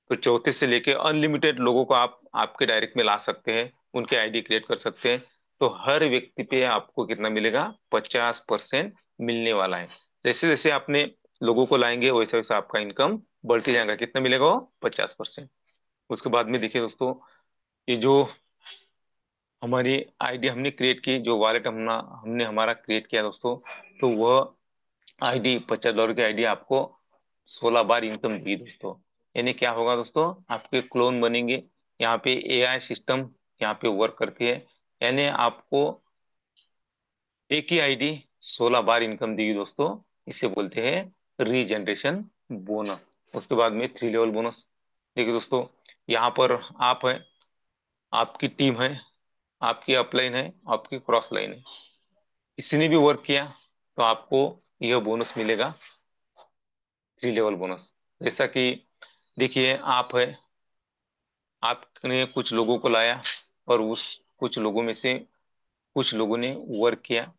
तो चौथे से लेके अनलिमिटेड लोगों को आप आपके डायरेक्ट में ला सकते हैं, उनके आईडी क्रिएट कर सकते हैं। तो हर व्यक्ति पे आपको कितना मिलेगा? 50% मिलने वाला है। जैसे जैसे आपने लोगों को लाएंगे वैसे वैसे आपका इनकम बढ़ती जाएगा। कितना मिलेगा वो? 50%। उसके बाद में देखिए दोस्तों, ये जो हमारी आईडी हमने क्रिएट की, जो वॉलेट हमने हमारा क्रिएट किया दोस्तों, तो वह आईडी $50 की आईडी आपको 16 बार इनकम दी दोस्तों। यानी क्या होगा दोस्तों? आपके क्लोन बनेंगे। यहाँ पे एआई सिस्टम यहाँ पे वर्क करती है। यानी आपको एक ही आईडी 16 बार इनकम देगी दोस्तों। इसे बोलते हैं रीजनरेशन बोनस। उसके बाद में 3 लेवल बोनस। देखिए दोस्तों, यहाँ पर आप है, आपकी टीम है, आपकी अपलाइन है, आपकी क्रॉस लाइन है, किसी ने भी वर्क किया तो आपको यह बोनस मिलेगा, 3 लेवल बोनस। जैसा कि देखिए, आप है, आपने कुछ लोगों को लाया और उस कुछ लोगों में से कुछ लोगों ने वर्क किया।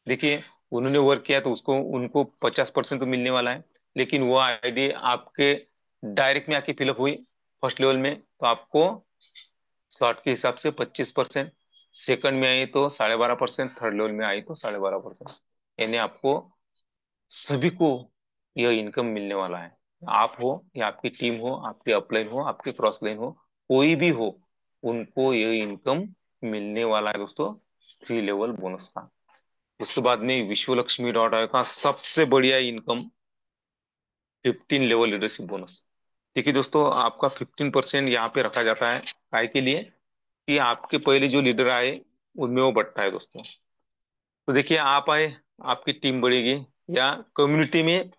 देखिए, उन्होंने वर्क किया तो उसको उनको 50% तो मिलने वाला है, लेकिन वो आईडी आपके डायरेक्ट में आके फिलअप हुई फर्स्ट लेवल में, तो आपको स्लॉट के हिसाब से 25%, सेकंड में आई तो 12.5%, थर्ड लेवल में आई तो 12.5%। यानी आपको सभी को यह इनकम मिलने वाला है। आप हो या आपकी टीम हो, आपकी अपलाइन हो, आपकी क्रॉस लाइन हो, कोई भी हो, उनको यह इनकम मिलने वाला है दोस्तों, 3 लेवल बोनस का। उसके बाद में विश्वलक्ष्मी का सबसे बढ़िया इनकम, 15 लेवल लीडरशिप बोनस। देखिए दोस्तों, आपका 15% यहाँ पे रखा जाता है काय के लिए? कि आपके पहले जो लीडर आए उनमें वो बढ़ता है दोस्तों। तो देखिए, आप आए, आपकी टीम बढ़ेगी, या कम्युनिटी में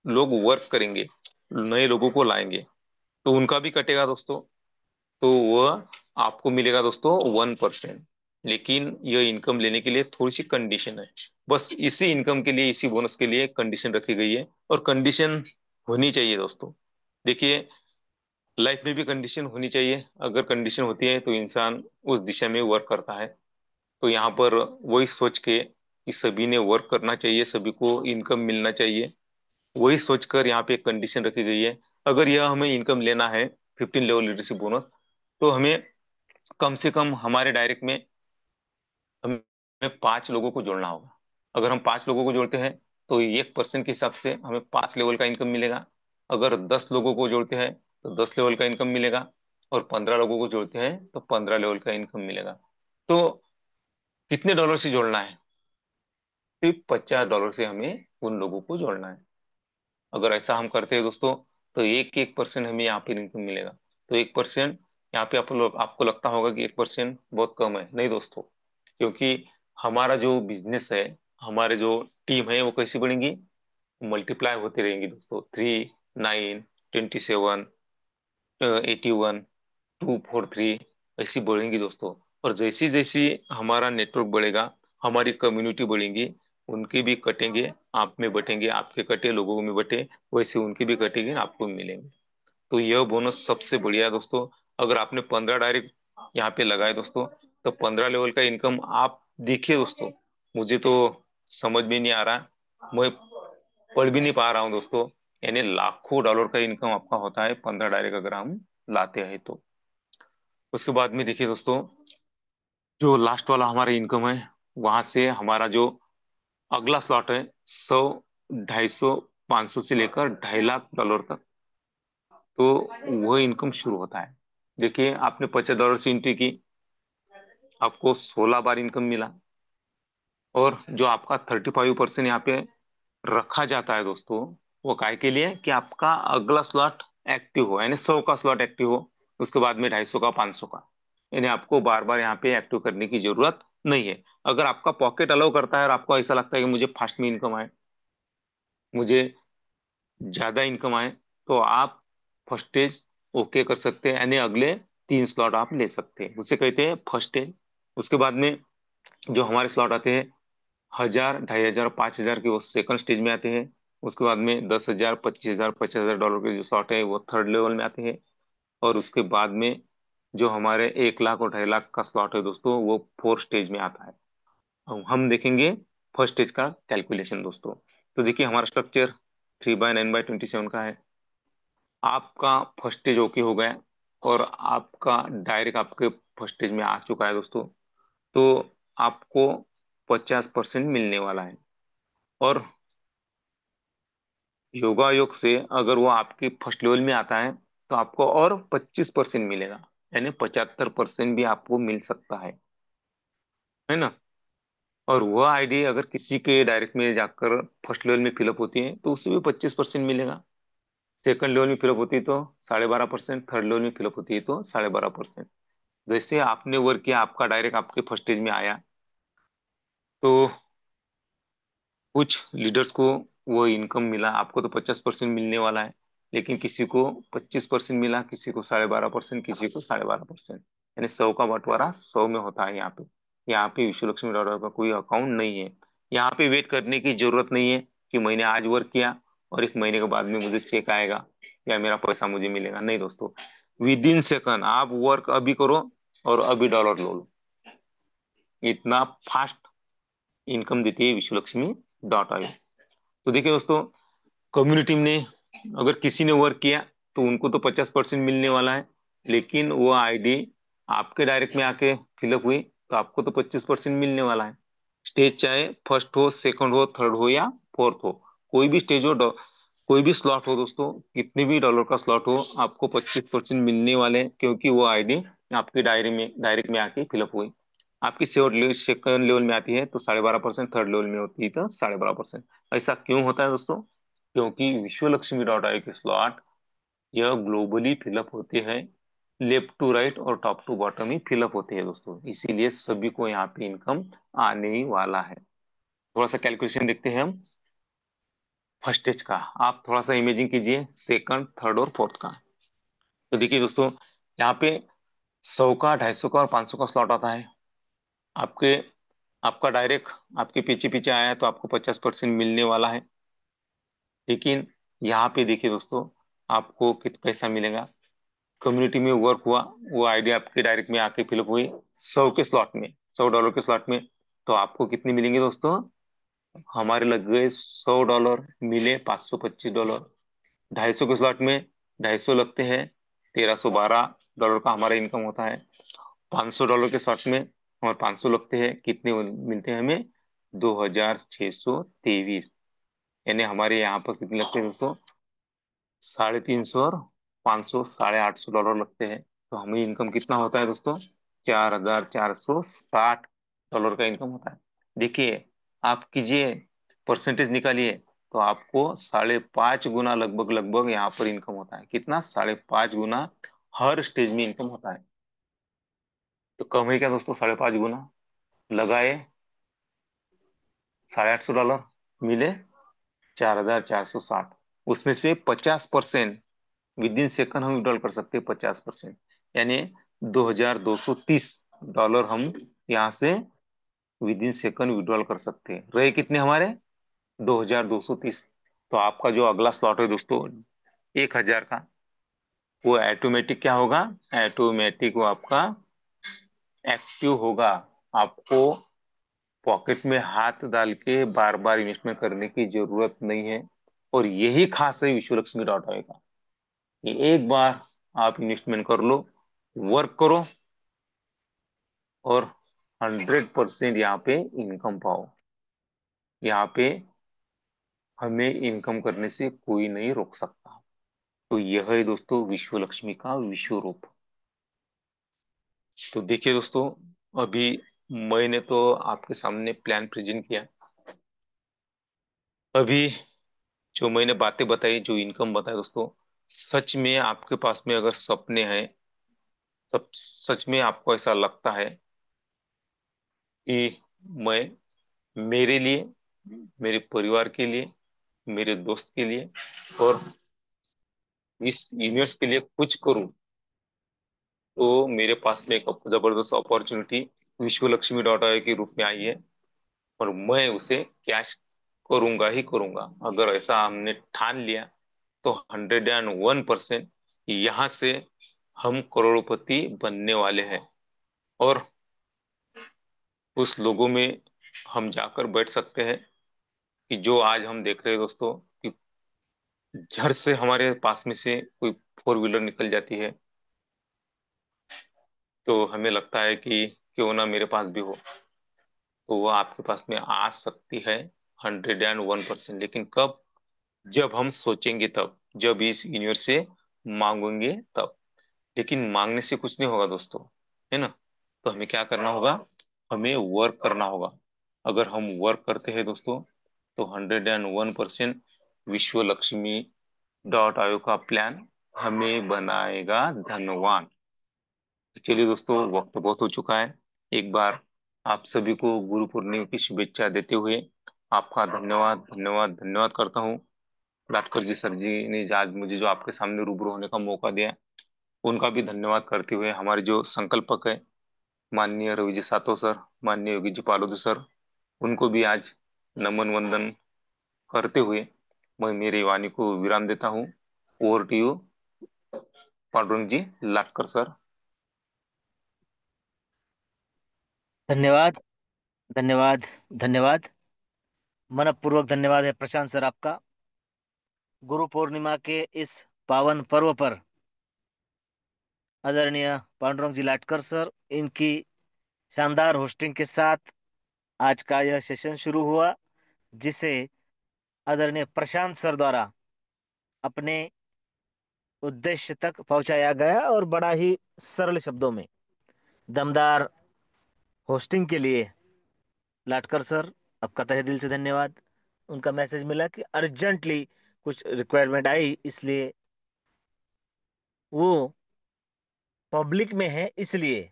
लोग वर्क करेंगे, नए लोगों को लाएंगे, तो उनका भी कटेगा दोस्तों। तो वह आपको मिलेगा दोस्तों 1%। लेकिन यह इनकम लेने के लिए थोड़ी सी कंडीशन है। बस इसी इनकम के लिए, इसी बोनस के लिए कंडीशन रखी गई है, और कंडीशन होनी चाहिए दोस्तों। देखिए, लाइफ में भी कंडीशन होनी चाहिए। अगर कंडीशन होती है तो इंसान उस दिशा में वर्क करता है। तो यहाँ पर वही सोच के कि सभी ने वर्क करना चाहिए, सभी को इनकम मिलना चाहिए, वही सोचकर यहाँ पे एक कंडीशन रखी गई है। अगर यह हमें इनकम लेना है, 15 लेवल लीडरशिप बोनस, तो हमें कम से कम हमारे डायरेक्ट में हमें 5 लोगों को जोड़ना होगा। अगर हम 5 लोगों को जोड़ते हैं तो 1% के हिसाब से हमें 5 लेवल का इनकम मिलेगा। अगर 10 लोगों को जोड़ते हैं तो 10 लेवल का इनकम मिलेगा। और 15 लोगों को जोड़ते हैं तो 15 लेवल का इनकम मिलेगा। तो कितने डॉलर से जोड़ना है? सिर्फ $50 से हमें उन लोगों को जोड़ना है। अगर ऐसा हम करते हैं दोस्तों, तो 1% हमें यहाँ पे इनकम मिलेगा। तो 1%, यहाँ पे आपको लगता होगा कि 1% बहुत कम है। नहीं दोस्तों, क्योंकि हमारा जो बिजनेस है, हमारे जो टीम है, वो कैसी बढ़ेंगी? मल्टीप्लाई होती रहेंगी दोस्तों। 3, 9, 27, 81, 243, ऐसी बढ़ेंगी दोस्तों। और जैसी जैसी हमारा नेटवर्क बढ़ेगा, हमारी कम्युनिटी बढ़ेंगी, उनके भी कटेंगे, आप में बटेंगे, आपके कटे लोगों में बटे, वैसे उनके भी कटेंगे, आपको भी मिलेंगे। तो यह बोनस सबसे बढ़िया है दोस्तों। अगर आपने 15 डायरेक्ट यहाँ पे लगाए दोस्तों, तो 15 लेवल का इनकम आप देखिए दोस्तों, मुझे तो समझ में नहीं आ रहा, मैं पढ़ भी नहीं पा रहा हूँ दोस्तों। यानी लाखों डॉलर का इनकम आपका होता है 15 डायरेक्ट अगर हम लाते हैं तो। उसके बाद में देखिए दोस्तों, जो लास्ट वाला हमारा इनकम है, वहां से हमारा जो अगला स्लॉट है, 100, 250, 500 से लेकर $2.5 लाख तक, तो वह इनकम शुरू होता है। देखिए, आपने $50 से एंट्री की, आपको 16 बार इनकम मिला। और जो आपका 35% यहाँ पे रखा जाता है दोस्तों, वो काय के लिए? कि आपका अगला स्लॉट एक्टिव हो, यानी 100 का स्लॉट एक्टिव हो, उसके बाद में 250 का, 500 का। यानी आपको बार बार यहाँ पे एक्टिव करने की जरूरत नहीं है। अगर आपका पॉकेट अलाउ करता है और आपको ऐसा लगता है कि मुझे फास्ट में इनकम आए, मुझे ज्यादा इनकम आए, तो आप फर्स्ट स्टेज ओके कर सकते हैं, यानी अगले 3 स्लॉट आप ले सकते हैं, उसे कहते हैं फर्स्ट स्टेज। उसके बाद में जो हमारे स्लॉट आते हैं, 1,000, 2,500, 5,000 के, वो सेकंड स्टेज में आते हैं। उसके बाद में 10,000, 25,000, $50,000 के जो स्लॉट है वो थर्ड लेवल में आते हैं। और उसके बाद में जो हमारे 1 लाख और 2.5 लाख का स्लॉट है दोस्तों, वो 4 स्टेज में आता है। अब हम देखेंगे फर्स्ट स्टेज का कैलकुलेशन दोस्तों। तो देखिए हमारा स्ट्रक्चर 3/9/27 का है। आपका फर्स्ट स्टेज ओके हो गया और आपका डायरेक्ट आपके फर्स्ट स्टेज में आ चुका है दोस्तों। तो आपको 50% मिलने वाला है। और योगा योग से अगर वो आपके फर्स्ट लेवल में आता है तो आपको और 25% मिलेगा, यानी 75% भी आपको मिल सकता है ना। और वह आईडी अगर किसी के डायरेक्ट में जाकर फर्स्ट लेवल में फिलअप होती है तो उससे भी 25% मिलेगा। सेकंड लेवल में फिलअप होती है तो 12.5%, थर्ड लेवल में फिलअप होती है तो 12.5%। जैसे आपने वर्क किया, आपका डायरेक्ट आपके फर्स्ट स्टेज में आया, तो कुछ लीडर्स को वो इनकम मिला, आपको तो 50% मिलने वाला है, लेकिन किसी को 25% मिला, किसी को 12.5%, किसी को 12.5%, यानी 100 का बंटवारा 100 में होता है। यहाँ पे विश्व लक्ष्मी डॉट का कोई अकाउंट नहीं है। यहाँ पे वेट करने की जरूरत नहीं है कि मैंने आज वर्क किया और 1 महीने के बाद में मुझे चेक आएगा या मेरा पैसा मुझे मिलेगा। नहीं दोस्तों, विद इन सेकंड आप वर्क अभी करो और अभी डॉलर लो। इतना फास्ट इनकम देती है विश्व लक्ष्मी डॉट आयो। तो देखिए दोस्तों, कम्युनिटी ने अगर किसी ने वर्क किया तो उनको तो 50% मिलने वाला है, लेकिन वो आईडी आपके डायरेक्ट में आके फिलअप हुई तो आपको तो 25% मिलने वाला है। स्टेज चाहे फर्स्ट हो, सेकंड हो, थर्ड हो या फोर्थ हो, कोई भी स्टेज हो, कोई भी स्लॉट हो दोस्तों, कितने भी डॉलर का स्लॉट हो, आपको 25% मिलने वाले हैं, क्योंकि वो आईडी आपके डायरेक्ट में आके फिलअप हुई। आपकी सेकंड लेवल में आती है तो 12.5%, थर्ड लेवल में होती है तो 12.5%। ऐसा क्यों होता है दोस्तों? क्योंकि विश्व लक्ष्मी डॉट आई के स्लॉट यह ग्लोबली फिलअप होते हैं, लेफ्ट टू राइट और टॉप टू बॉटम ही फिलअप होते हैं दोस्तों, इसीलिए सभी को यहाँ पे इनकम आने ही वाला है। थोड़ा सा कैलकुलेशन देखते हैं हम फर्स्ट स्टेज का। आप थोड़ा सा इमेजिंग कीजिए सेकंड, थर्ड और फोर्थ का। तो देखिए दोस्तों, यहाँ पे 100 का, 250 का और 500 का स्लॉट आता है। आपके आपका डायरेक्ट आपके पीछे पीछे आया है तो आपको 50% मिलने वाला है। लेकिन यहाँ पे देखिए दोस्तों, आपको कितना पैसा मिलेगा। कम्युनिटी में वर्क हुआ, वो आईडी आपके डायरेक्ट में आके फिलअप हुई 100 के स्लॉट में, $100 के स्लॉट में, तो आपको कितने मिलेंगे दोस्तों? हमारे लग गए $100, मिले $525। 250 के स्लॉट में 250 लगते हैं, $1312 का हमारा इनकम होता है। $500 के स्लॉट में हमारे 500 लगते हैं, कितने मिलते हैं हमें? 2623। यानी हमारे यहाँ पर कितने लगते हैं दोस्तों? 350 और 500, $850 लगते हैं। तो हमें इनकम कितना होता है दोस्तों? $4460 का इनकम होता है। देखिए, आप कीजिए, परसेंटेज निकालिए, तो आपको 5.5 गुना लगभग लगभग यहाँ पर इनकम होता है। कितना? 5.5 गुना हर स्टेज में इनकम होता है। तो कम है क्या दोस्तों? 5.5 गुना लगाए, $850, मिले 4,460। उसमें से 50% विद इन सेकंड हम विड्रॉल कर सकते हैं, 50%, यानी $2,230 हम यहाँ से विद इन सेकंड विड्रॉल कर सकते हैं। रहे कितने हमारे? 2,230। तो आपका जो अगला स्लॉट है दोस्तों 1,000 का, वो ऑटोमेटिक क्या होगा? ऑटोमेटिक वो आपका एक्टिव होगा। आपको पॉकेट में हाथ डाल के बार बार इन्वेस्टमेंट करने की जरूरत नहीं है। और यही खास है विश्व लक्ष्मी डॉट आई का, कि एक बार आप इन्वेस्टमेंट कर लो, वर्क करो और 100% यहाँ पे इनकम पाओ। यहाँ पे हमें इनकम करने से कोई नहीं रोक सकता। तो यह है दोस्तों विश्व लक्ष्मी का विश्व रूप। तो देखिए दोस्तों, अभी मैंने तो आपके सामने प्लान प्रेजेंट किया। अभी जो मैंने बातें बताई, जो इनकम बताया दोस्तों, सच में आपके पास में अगर सपने हैं, सब सच में आपको ऐसा लगता है कि मैं मेरे लिए, मेरे परिवार के लिए, मेरे दोस्त के लिए और इस यूनिवर्स के लिए कुछ करूं, तो मेरे पास में एक जबरदस्त अपॉर्चुनिटी विश्व लक्ष्मी डॉट आई के रूप में आई है और मैं उसे कैश करूंगा ही करूंगा। अगर ऐसा हमने ठान लिया तो 101% यहाँ से हम करोड़पति बनने वाले हैं। और उस लोगों में हम जाकर बैठ सकते हैं कि जो आज हम देख रहे हैं दोस्तों, कि झट से हमारे पास में से कोई फोर व्हीलर निकल जाती है, तो हमें लगता है कि क्यों ना मेरे पास भी हो। तो वो आपके पास में आ सकती है 101%। लेकिन कब? जब हम सोचेंगे तब, जब इस यूनिवर्स से मांगेंगे तब। लेकिन मांगने से कुछ नहीं होगा दोस्तों, है ना? तो हमें क्या करना होगा? हमें वर्क करना होगा। अगर हम वर्क करते हैं दोस्तों, तो 101% विश्व लक्ष्मी डॉट आयोग का प्लान हमें बनाएगा धनवान। तो चलिए दोस्तों, वक्त बहुत हो चुका है। एक बार आप सभी को गुरु पूर्णिमा की शुभेच्छा देते हुए आपका धन्यवाद धन्यवाद धन्यवाद करता हूँ। लाटकर जी सर जी ने आज मुझे जो आपके सामने रूबरू होने का मौका दिया, उनका भी धन्यवाद करते हुए, हमारे जो संकल्पक है माननीय रवि जी सातो सर, माननीय योगी जी पालोदी सर, उनको भी आज नमन वंदन करते हुए मैं मेरी वाणी को विराम देता हूँ। Over to you Pandurang ji Latkar sir. धन्यवाद, धन्यवाद, धन्यवाद। मनपूर्वक धन्यवाद है प्रशांत सर आपका। गुरु पूर्णिमा के इस पावन पर्व पर आदरणीय पांडुरंग जी लाटकर सर, इनकी शानदार होस्टिंग के साथ आज का यह सेशन शुरू हुआ, जिसे आदरणीय प्रशांत सर द्वारा अपने उद्देश्य तक पहुंचाया गया, और बड़ा ही सरल शब्दों में दमदार होस्टिंग के लिए लाटकर सर, आपका तहे दिल से धन्यवाद। उनका मैसेज मिला कि अर्जेंटली कुछ रिक्वायरमेंट आई, इसलिए वो पब्लिक में है, इसलिए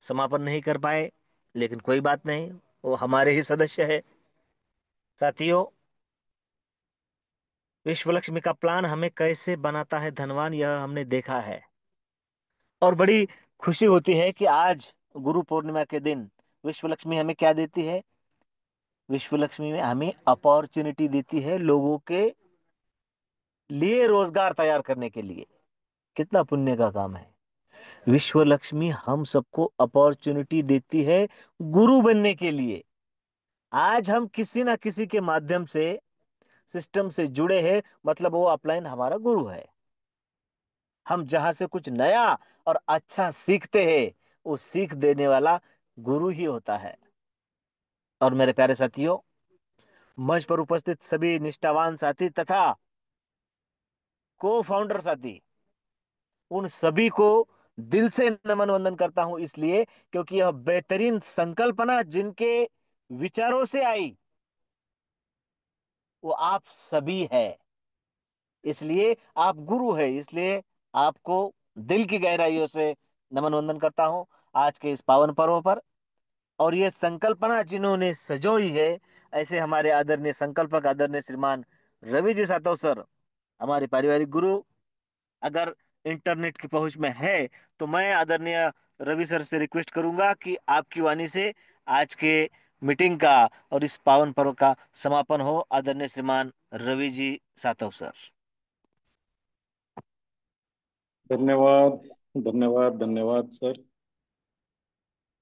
समापन नहीं कर पाए। लेकिन कोई बात नहीं, वो हमारे ही सदस्य है। साथियों, विश्व लक्ष्मी का प्लान हमें कैसे बनाता है धनवान, यह हमने देखा है। और बड़ी खुशी होती है कि आज गुरु पूर्णिमा के दिन विश्व लक्ष्मी हमें क्या देती है? विश्व लक्ष्मी में हमें अपॉर्चुनिटी देती है लोगों के लिए रोजगार तैयार करने के लिए। कितना पुण्य का काम है। विश्व लक्ष्मी हम सबको अपॉर्चुनिटी देती है गुरु बनने के लिए। आज हम किसी ना किसी के माध्यम से सिस्टम से जुड़े हैं, मतलब वो अपलाइन हमारा गुरु है। हम जहां से कुछ नया और अच्छा सीखते हैं, वो सीख देने वाला गुरु ही होता है। और मेरे प्यारे साथियों, मंच पर उपस्थित सभी निष्ठावान साथी तथा को फाउंडर साथी, उन सभी को दिल से नमन वंदन करता हूं, इसलिए क्योंकि यह बेहतरीन संकल्पना जिनके विचारों से आई, वो आप सभी है। इसलिए आप गुरु है, इसलिए आपको दिल की गहराइयों से नमन वंदन करता हूं आज के इस पावन पर्व पर। और ये संकल्पना जिन्होंने सजोई है, ऐसे हमारे आदरणीय संकल्पक आदरणीय श्रीमान रवि जी सातव सर, हमारे पारिवारिक गुरु, अगर इंटरनेट की पहुंच में है तो मैं आदरणीय रवि सर से रिक्वेस्ट करूंगा कि आपकी वाणी से आज के मीटिंग का और इस पावन पर्व का समापन हो। आदरणीय श्रीमान रवि जी सातव सर। धन्यवाद धन्यवाद धन्यवाद सर।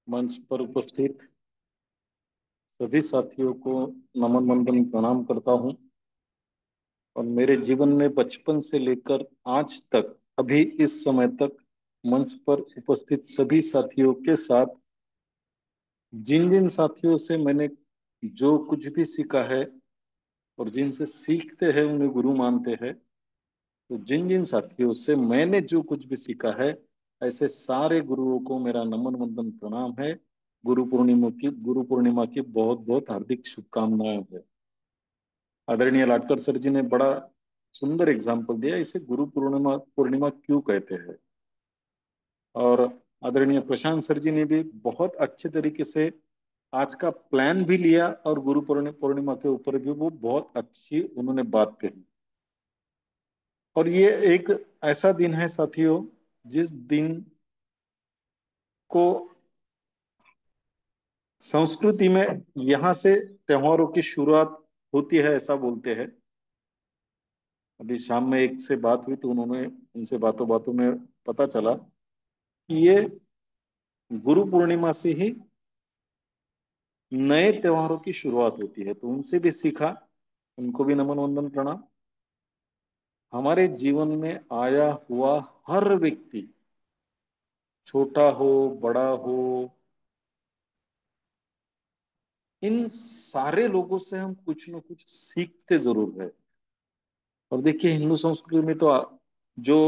मंच पर उपस्थित सभी साथियों को नमन वंदन प्रणाम करता हूं। और मेरे जीवन में बचपन से लेकर आज तक, अभी इस समय तक, मंच पर उपस्थित सभी साथियों के साथ जिन जिन साथियों से मैंने जो कुछ भी सीखा है और जिनसे सीखते हैं उन्हें गुरु मानते हैं, तो जिन जिन साथियों से मैंने जो कुछ भी सीखा है, ऐसे सारे गुरुओं को मेरा नमन वंदन प्रणाम है। गुरु पूर्णिमा की बहुत बहुत हार्दिक शुभकामनाएं है। आदरणीय लाटकर सर जी ने बड़ा सुंदर एग्जाम्पल दिया, इसे गुरु पूर्णिमा पूर्णिमा क्यों कहते हैं। और आदरणीय प्रशांत सर जी ने भी बहुत अच्छे तरीके से आज का प्लान भी लिया, और गुरु पूर्णिमा के ऊपर भी वो बहुत अच्छी उन्होंने बात कही। और ये एक ऐसा दिन है साथियों, जिस दिन को संस्कृति में यहाँ से त्योहारों की शुरुआत होती है, ऐसा बोलते हैं। अभी शाम में एक से बात हुई तो उन्होंने उनसे बातों बातों में पता चला कि ये गुरु पूर्णिमा से ही नए त्योहारों की शुरुआत होती है। तो उनसे भी सीखा, उनको भी नमन वंदन प्रणाम। हमारे जीवन में आया हुआ हर व्यक्ति, छोटा हो बड़ा हो, इन सारे लोगों से हम कुछ न कुछ सीखते जरूर है। और देखिए हिंदू संस्कृति में तो जो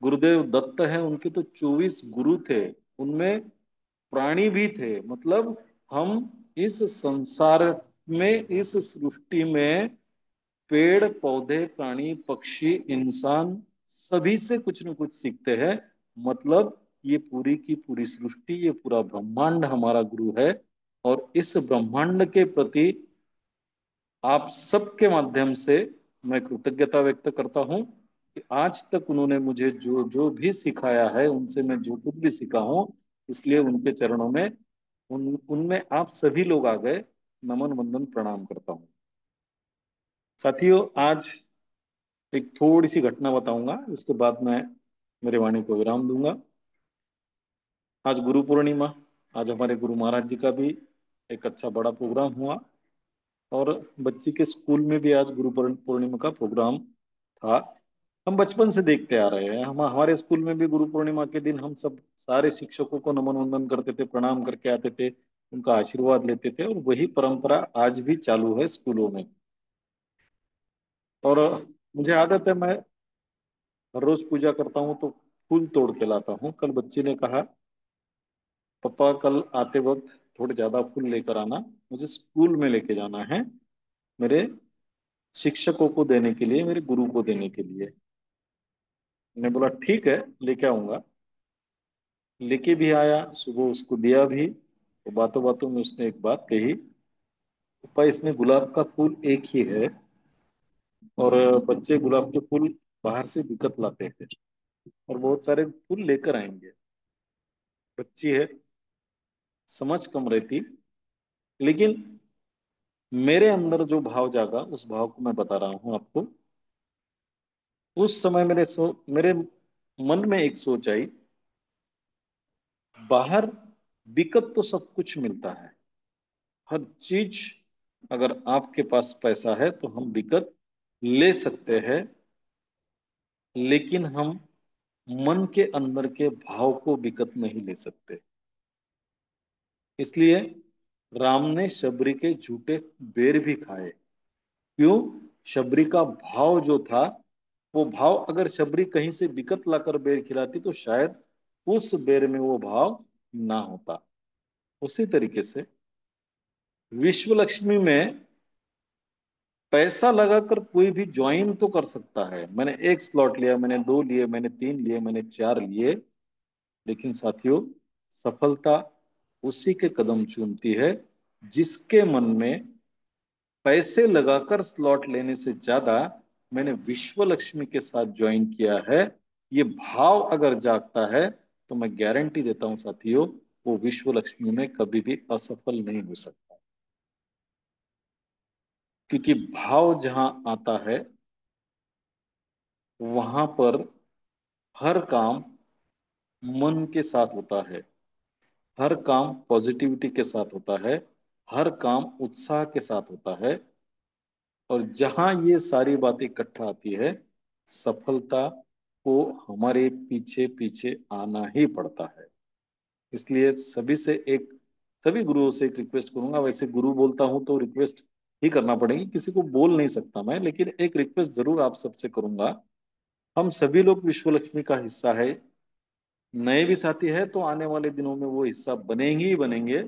गुरुदेव दत्त है उनके तो 24 गुरु थे, उनमें प्राणी भी थे। मतलब हम इस संसार में, इस सृष्टि में पेड़ पौधे प्राणी पक्षी इंसान सभी से कुछ न कुछ सीखते हैं। मतलब ये पूरी की पूरी सृष्टि, ये पूरा ब्रह्मांड हमारा गुरु है। और इस ब्रह्मांड के प्रति आप सबके माध्यम से मैं कृतज्ञता व्यक्त करता हूं कि आज तक उन्होंने मुझे जो जो भी सिखाया है, उनसे मैं जो कुछ भी सीखा हूं, इसलिए उनके चरणों में, उनमें आप सभी लोग आ गए, नमन वंदन प्रणाम करता हूं। साथियों, आज एक थोड़ी सी घटना बताऊंगा, उसके बाद मैं मेरे वाणी को विराम दूंगा। आज गुरु पूर्णिमा, आज हमारे गुरु महाराज जी का भी एक अच्छा बड़ा प्रोग्राम हुआ। और बच्ची के स्कूल में भी आज गुरु पूर्णिमा का प्रोग्राम था। हम बचपन से देखते आ रहे हैं, हम हमारे स्कूल में भी गुरु पूर्णिमा के दिन हम सब सारे शिक्षकों को नमन वंदन करते थे, प्रणाम करके आते थे, उनका आशीर्वाद लेते थे। और वही परंपरा आज भी चालू है स्कूलों में। और मुझे आदत है, मैं हर रोज पूजा करता हूँ तो फूल तोड़ के लाता हूँ। कल बच्ची ने कहा, पापा कल आते वक्त थोड़े ज्यादा फूल लेकर आना, मुझे स्कूल में लेके जाना है, मेरे शिक्षकों को देने के लिए, मेरे गुरु को देने के लिए। मैंने बोला ठीक है, लेके आऊंगा। लेके भी आया, सुबह उसको दिया भी। तो बातों बातों में उसने एक बात कही, पापा इसमें गुलाब का फूल एक ही है, और बच्चे गुलाब के फूल बाहर से दिक्कत लाते हैं और बहुत सारे फूल लेकर आएंगे। बच्ची है, समझ कम रहती, लेकिन मेरे अंदर जो भाव जागा, उस भाव को मैं बता रहा हूं आपको। उस समय मेरे मन में एक सोच आई, बाहर बिकत तो सब कुछ मिलता है, हर चीज, अगर आपके पास पैसा है तो हम बिकत ले सकते हैं, लेकिन हम मन के अंदर के भाव को बिकत नहीं ले सकते। इसलिए राम ने शबरी के झूठे बेर भी खाए। क्यों? शबरी का भाव जो था, वो भाव अगर शबरी कहीं से बिकत लाकर बेर खिलाती तो शायद उस बेर में वो भाव ना होता। उसी तरीके से विश्व लक्ष्मी में पैसा लगाकर कोई भी ज्वाइन तो कर सकता है। मैंने एक स्लॉट लिया, मैंने दो लिए, मैंने तीन लिए, मैंने चार लिए, लेकिन साथियों, सफलता उसी के कदम चूमती है जिसके मन में पैसे लगाकर स्लॉट लेने से ज्यादा मैंने विश्व लक्ष्मी के साथ ज्वाइन किया है, ये भाव अगर जागता है, तो मैं गारंटी देता हूं साथियों, वो विश्व लक्ष्मी में कभी भी असफल नहीं हो सकता। क्योंकि भाव जहां आता है, वहां पर हर काम मन के साथ होता है, हर काम पॉजिटिविटी के साथ होता है, हर काम उत्साह के साथ होता है। और जहां ये सारी बातें इकट्ठा आती है, सफलता को हमारे पीछे पीछे आना ही पड़ता है। इसलिए सभी गुरुओं से एक रिक्वेस्ट करूंगा। वैसे गुरु बोलता हूं तो रिक्वेस्ट ही करना पड़ेगी, किसी को बोल नहीं सकता मैं, लेकिन एक रिक्वेस्ट जरूर आप सबसे करूंगा। हम सभी लोग विश्व लक्ष्मी का हिस्सा है, नए भी साथी है तो आने वाले दिनों में वो हिस्सा बनेंगे ही बनेंगे,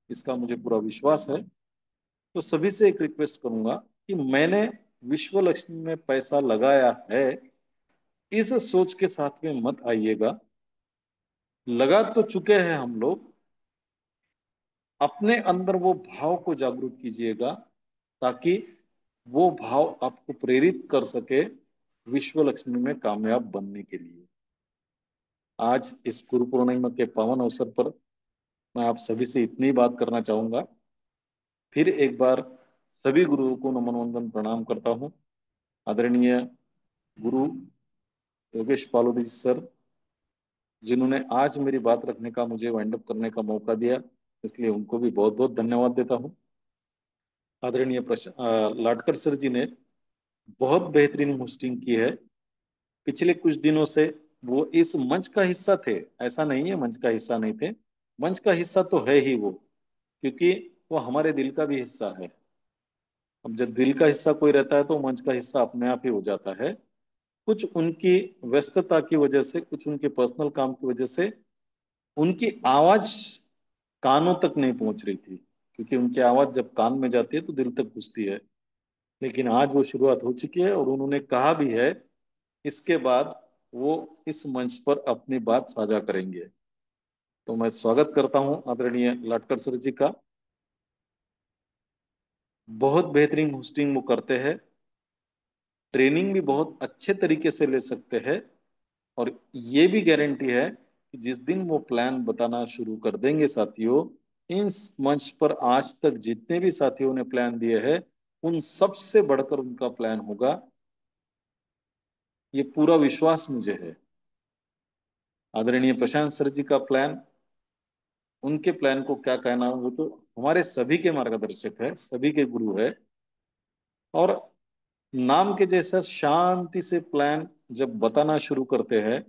इसका मुझे पूरा विश्वास है। तो सभी से एक रिक्वेस्ट करूंगा कि मैंने विश्व लक्ष्मी में पैसा लगाया है, इस सोच के साथ में मत आइएगा। लगा तो चुके हैं हम लोग, अपने अंदर वो भाव को जागरूक कीजिएगा, ताकि वो भाव आपको प्रेरित कर सके विश्व लक्ष्मी में कामयाब बनने के लिए। आज इस गुरु पूर्णिमा के पावन अवसर पर मैं आप सभी से इतनी बात करना चाहूंगा। फिर एक बार सभी गुरुओं को नमन वंदन प्रणाम करता हूँ। आदरणीय गुरु योगेश बालोदी सर, जिन्होंने आज मेरी बात रखने का, मुझे वाइंड अप करने का मौका दिया, इसलिए उनको भी बहुत बहुत धन्यवाद देता हूँ। आदरणीय लाटकर सर जी ने बहुत बेहतरीन होस्टिंग की है। पिछले कुछ दिनों से वो इस मंच का हिस्सा थे, ऐसा नहीं है मंच का हिस्सा नहीं थे, मंच का हिस्सा तो है ही वो, क्योंकि वो हमारे दिल का भी हिस्सा है। अब जब दिल का हिस्सा कोई रहता है तो मंच का हिस्सा अपने आप ही हो जाता है। कुछ उनकी व्यस्तता की वजह से, कुछ उनके पर्सनल काम की वजह से उनकी आवाज कानों तक नहीं पहुंच रही थी, क्योंकि उनकी आवाज जब कान में जाती है तो दिल तक घुसती है। लेकिन आज वो शुरुआत हो चुकी है और उन्होंने कहा भी है इसके बाद वो इस मंच पर अपनी बात साझा करेंगे। तो मैं स्वागत करता हूं आदरणीय लाटकर सर जी का। बहुत बेहतरीन होस्टिंग वो करते हैं, ट्रेनिंग भी बहुत अच्छे तरीके से ले सकते हैं, और ये भी गारंटी है कि जिस दिन वो प्लान बताना शुरू कर देंगे साथियों, इस मंच पर आज तक जितने भी साथियों ने प्लान दिए हैं उन सबसे बढ़कर उनका प्लान होगा। ये पूरा विश्वास मुझे है। आदरणीय प्रशांत सर जी का प्लान, उनके प्लान को क्या कहना, वो तो हमारे सभी के मार्गदर्शक है, सभी के गुरु है। और नाम के जैसा शांति से प्लान जब बताना शुरू करते हैं,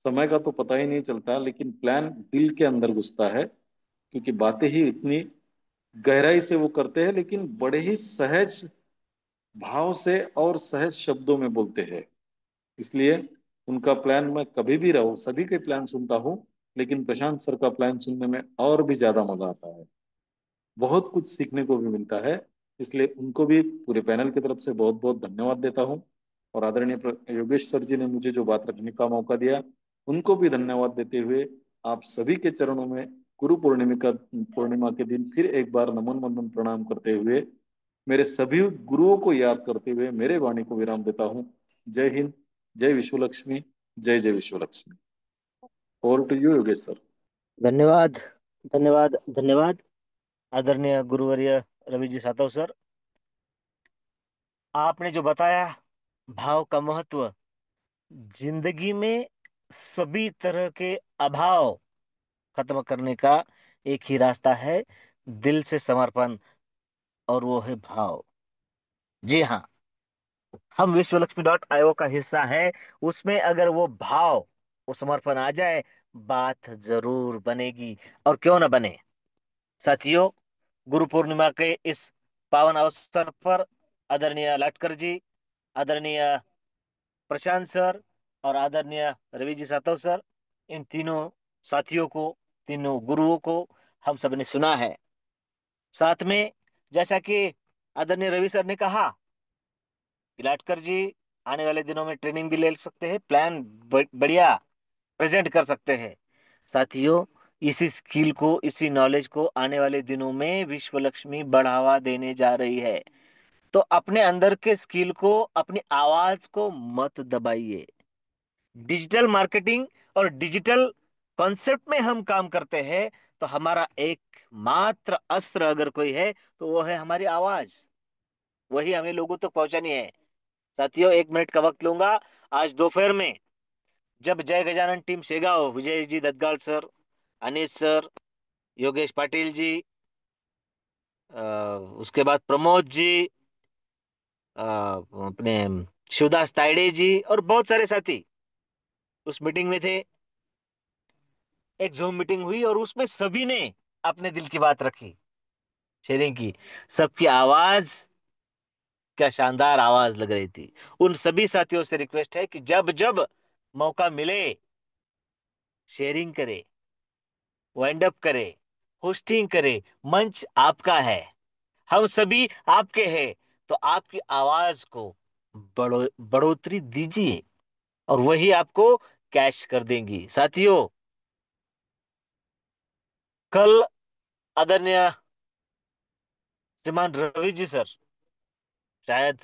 समय का तो पता ही नहीं चलता, लेकिन प्लान दिल के अंदर घुसता है, क्योंकि बातें ही इतनी गहराई से वो करते हैं, लेकिन बड़े ही सहज भाव से और सहज शब्दों में बोलते हैं। इसलिए उनका प्लान मैं कभी भी रहूं, सभी के प्लान सुनता हूं, लेकिन प्रशांत सर का प्लान सुनने में और भी ज्यादा मजा आता है, बहुत कुछ सीखने को भी मिलता है। इसलिए उनको भी पूरे पैनल की तरफ से बहुत बहुत धन्यवाद देता हूँ। और आदरणीय योगेश सर जी ने मुझे जो बात रखने का मौका दिया, उनको भी धन्यवाद देते हुए आप सभी के चरणों में गुरु पूर्णिमा के दिन फिर एक बार नमन वंदन प्रणाम करते हुए, मेरे सभी गुरुओं को याद करते हुए मेरे वाणी को विराम देता हूँ। जय हिंद, जय विश्वलक्ष्मी, जय जय Vishwalakshmi. Over to you Yogesh sir. धन्यवाद, धन्यवाद, धन्यवाद आदरणीय गुरुवर्य रवि जी सातव सर। आपने जो बताया, भाव का महत्व, जिंदगी में सभी तरह के अभाव खत्म करने का एक ही रास्ता है, दिल से समर्पण, और वो है भाव। जी हाँ, हम विश्वलक्ष्मी का हिस्सा है। उसमें अगर वो भाव, वो समर्पण आ जाए, बात जरूर बनेगी। और क्यों ना बने साथियों, गुरु पूर्णिमा के इस पावन अवसर पर आदरणीय लाटकर जी, आदरणीय प्रशांत सर और आदरणीय रवि जी सातव सर, इन तीनों साथियों को, तीनों गुरुओं को हम सबने सुना है। साथ में जैसा कि आदरणीय रवि सर ने कहा कि लाटकर जी आने वाले दिनों में ट्रेनिंग भी ले सकते हैं, प्लान बढ़िया प्रेजेंट कर सकते हैं। साथियों, इसी स्किल को, इसी नॉलेज को आने वाले दिनों में विश्व लक्ष्मी बढ़ावा देने जा रही है। तो अपने अंदर के स्किल को, अपनी आवाज को मत दबाइए। डिजिटल मार्केटिंग और डिजिटल कॉन्सेप्ट में हम काम करते हैं, तो हमारा एक मात्र अस्त्र अगर कोई है तो वो है हमारी आवाज। वही हमें लोगों तक पहुंचानी है। साथियों, 1 मिनट का वक्त लूंगा। आज दोपहर में जब जय गजानन टीम शेगांव, विजय जी दत्तगाल सर, अनिश सर, योगेश पाटिल जी, अ, उसके बाद प्रमोद जी, अपने शिवदास तायडे जी और बहुत सारे साथी उस मीटिंग में थे। एक जूम मीटिंग हुई और उसमें सभी ने अपने दिल की बात रखी, शेयरिंग की। सबकी आवाज, क्या शानदार आवाज लग रही थी। उन सभी साथियों से रिक्वेस्ट है कि जब जब मौका मिले, शेयरिंग करे, वाइंड अप करे, होस्टिंग करे। मंच आपका है, हम सभी आपके हैं। तो आपकी आवाज को बढ़ोतरी दीजिए और वही आपको कैश कर देंगी। साथियों, कल आदरणीय श्रीमान रवि जी सर शायद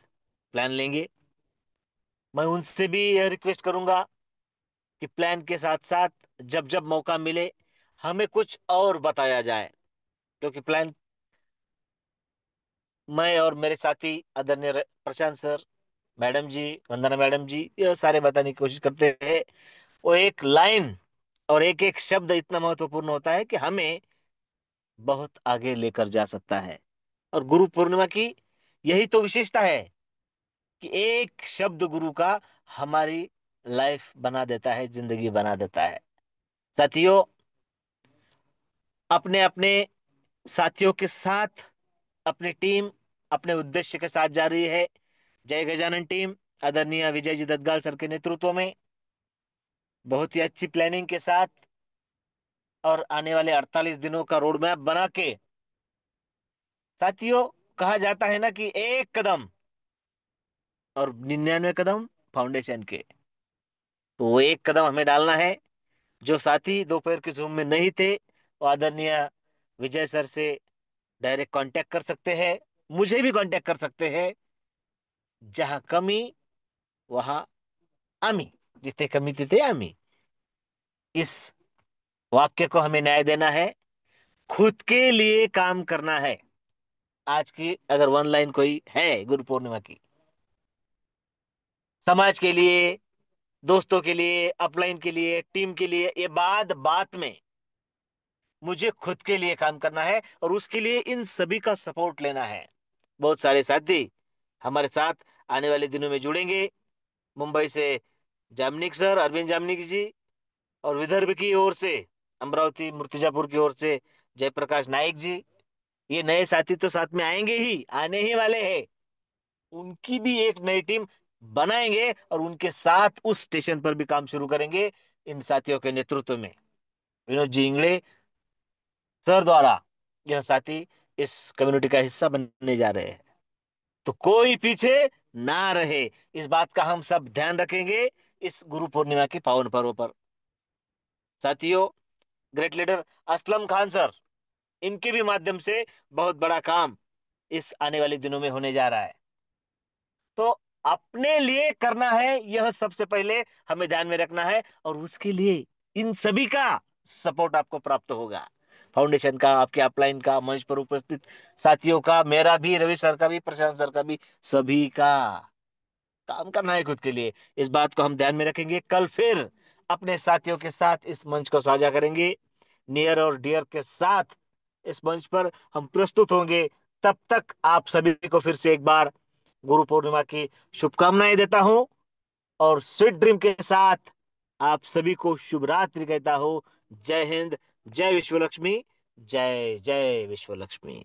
प्लान लेंगे। मैं उनसे भी यह रिक्वेस्ट करूंगा कि प्लान के साथ साथ जब जब मौका मिले हमें कुछ और बताया जाए, क्योंकि प्लान मैं और मेरे साथी आदरणीय प्रशांत सर, मैडम जी, वंदना मैडम जी, ये सारे बताने की कोशिश करते हैं। वो एक लाइन और एक एक शब्द इतना महत्वपूर्ण होता है कि हमें बहुत आगे लेकर जा सकता है। और गुरु पूर्णिमा की यही तो विशेषता है कि एक शब्द गुरु का हमारी लाइफ बना देता है, जिंदगी बना देता है। साथियों, अपने अपने साथियों के साथ अपनी टीम अपने उद्देश्य के साथ जा रही है। जय गजानन टीम आदरणीय विजय जी दत्तगाल सर के नेतृत्व में बहुत ही अच्छी प्लानिंग के साथ और आने वाले 48 दिनों का रोड मैप बना के, साथियों, कहा जाता है ना कि एक कदम और 99 कदम फाउंडेशन के। तो वो एक कदम हमें डालना है। जो साथी दोपहर के जूम में नहीं थे, वो आदरणीय विजय सर से डायरेक्ट कांटेक्ट कर सकते हैं, मुझे भी कांटेक्ट कर सकते हैं। जहां कमी वहां आमी, जिथे कमी तिथे आमी। इस वाक्य को हमें न्याय देना है, खुद के लिए काम करना है। आज की अगर वन लाइन कोई है गुरु पूर्णिमा की, समाज के लिए, दोस्तों के लिए, अपलाइन के लिए, टीम के लिए, ये बात बात में मुझे खुद के लिए काम करना है और उसके लिए इन सभी का सपोर्ट लेना है। बहुत सारे साथी हमारे साथ आने वाले दिनों में जुड़ेंगे। मुंबई से जामनिक सर, अरविंद जामनिक जी, और विदर्भ की ओर से अमरावती मूर्तिजापुर की ओर से जयप्रकाश नाइक जी। ये नए साथी तो साथ में आएंगे ही, आने ही वाले हैं। उनकी भी एक नई टीम बनाएंगे और उनके साथ उस स्टेशन पर भी काम शुरू करेंगे इन साथियों के नेतृत्व में। विनोद जी इंगले सर द्वारा यह साथी इस कम्युनिटी का हिस्सा बनने जा रहे हैं। तो कोई पीछे ना रहे, इस बात का हम सब ध्यान रखेंगे इस गुरु पूर्णिमा के पावन पर्व पर। साथियों, great leader Aslam Khan sir, इनके भी माध्यम से बहुत बड़ा काम इस आने वाले दिनों में होने जा रहा है। तो अपने लिए करना है, यह सबसे पहले हमें ध्यान में रखना है, और उसके लिए इन सभी का सपोर्ट आपको प्राप्त होगा। फाउंडेशन का, आपके अपलाइन का, मंच पर उपस्थित साथियों का, मेरा भी, रवि सर का भी, प्रशांत सर का भी, सभी का काम करना है खुद के लिए। इस बात को हम ध्यान में रखेंगे। कल फिर अपने साथियों के साथ इस मंच को साझा करेंगे, नियर और डियर के साथ इस मंच पर हम प्रस्तुत होंगे। तब तक आप सभी को फिर से एक बार गुरु पूर्णिमा की शुभकामनाएं देता हूं और स्वीट ड्रीम के साथ आप सभी को शुभ रात्रि कहता हूं। जय हिंद, जय विश्व लक्ष्मी, जय जय विश्व लक्ष्मी।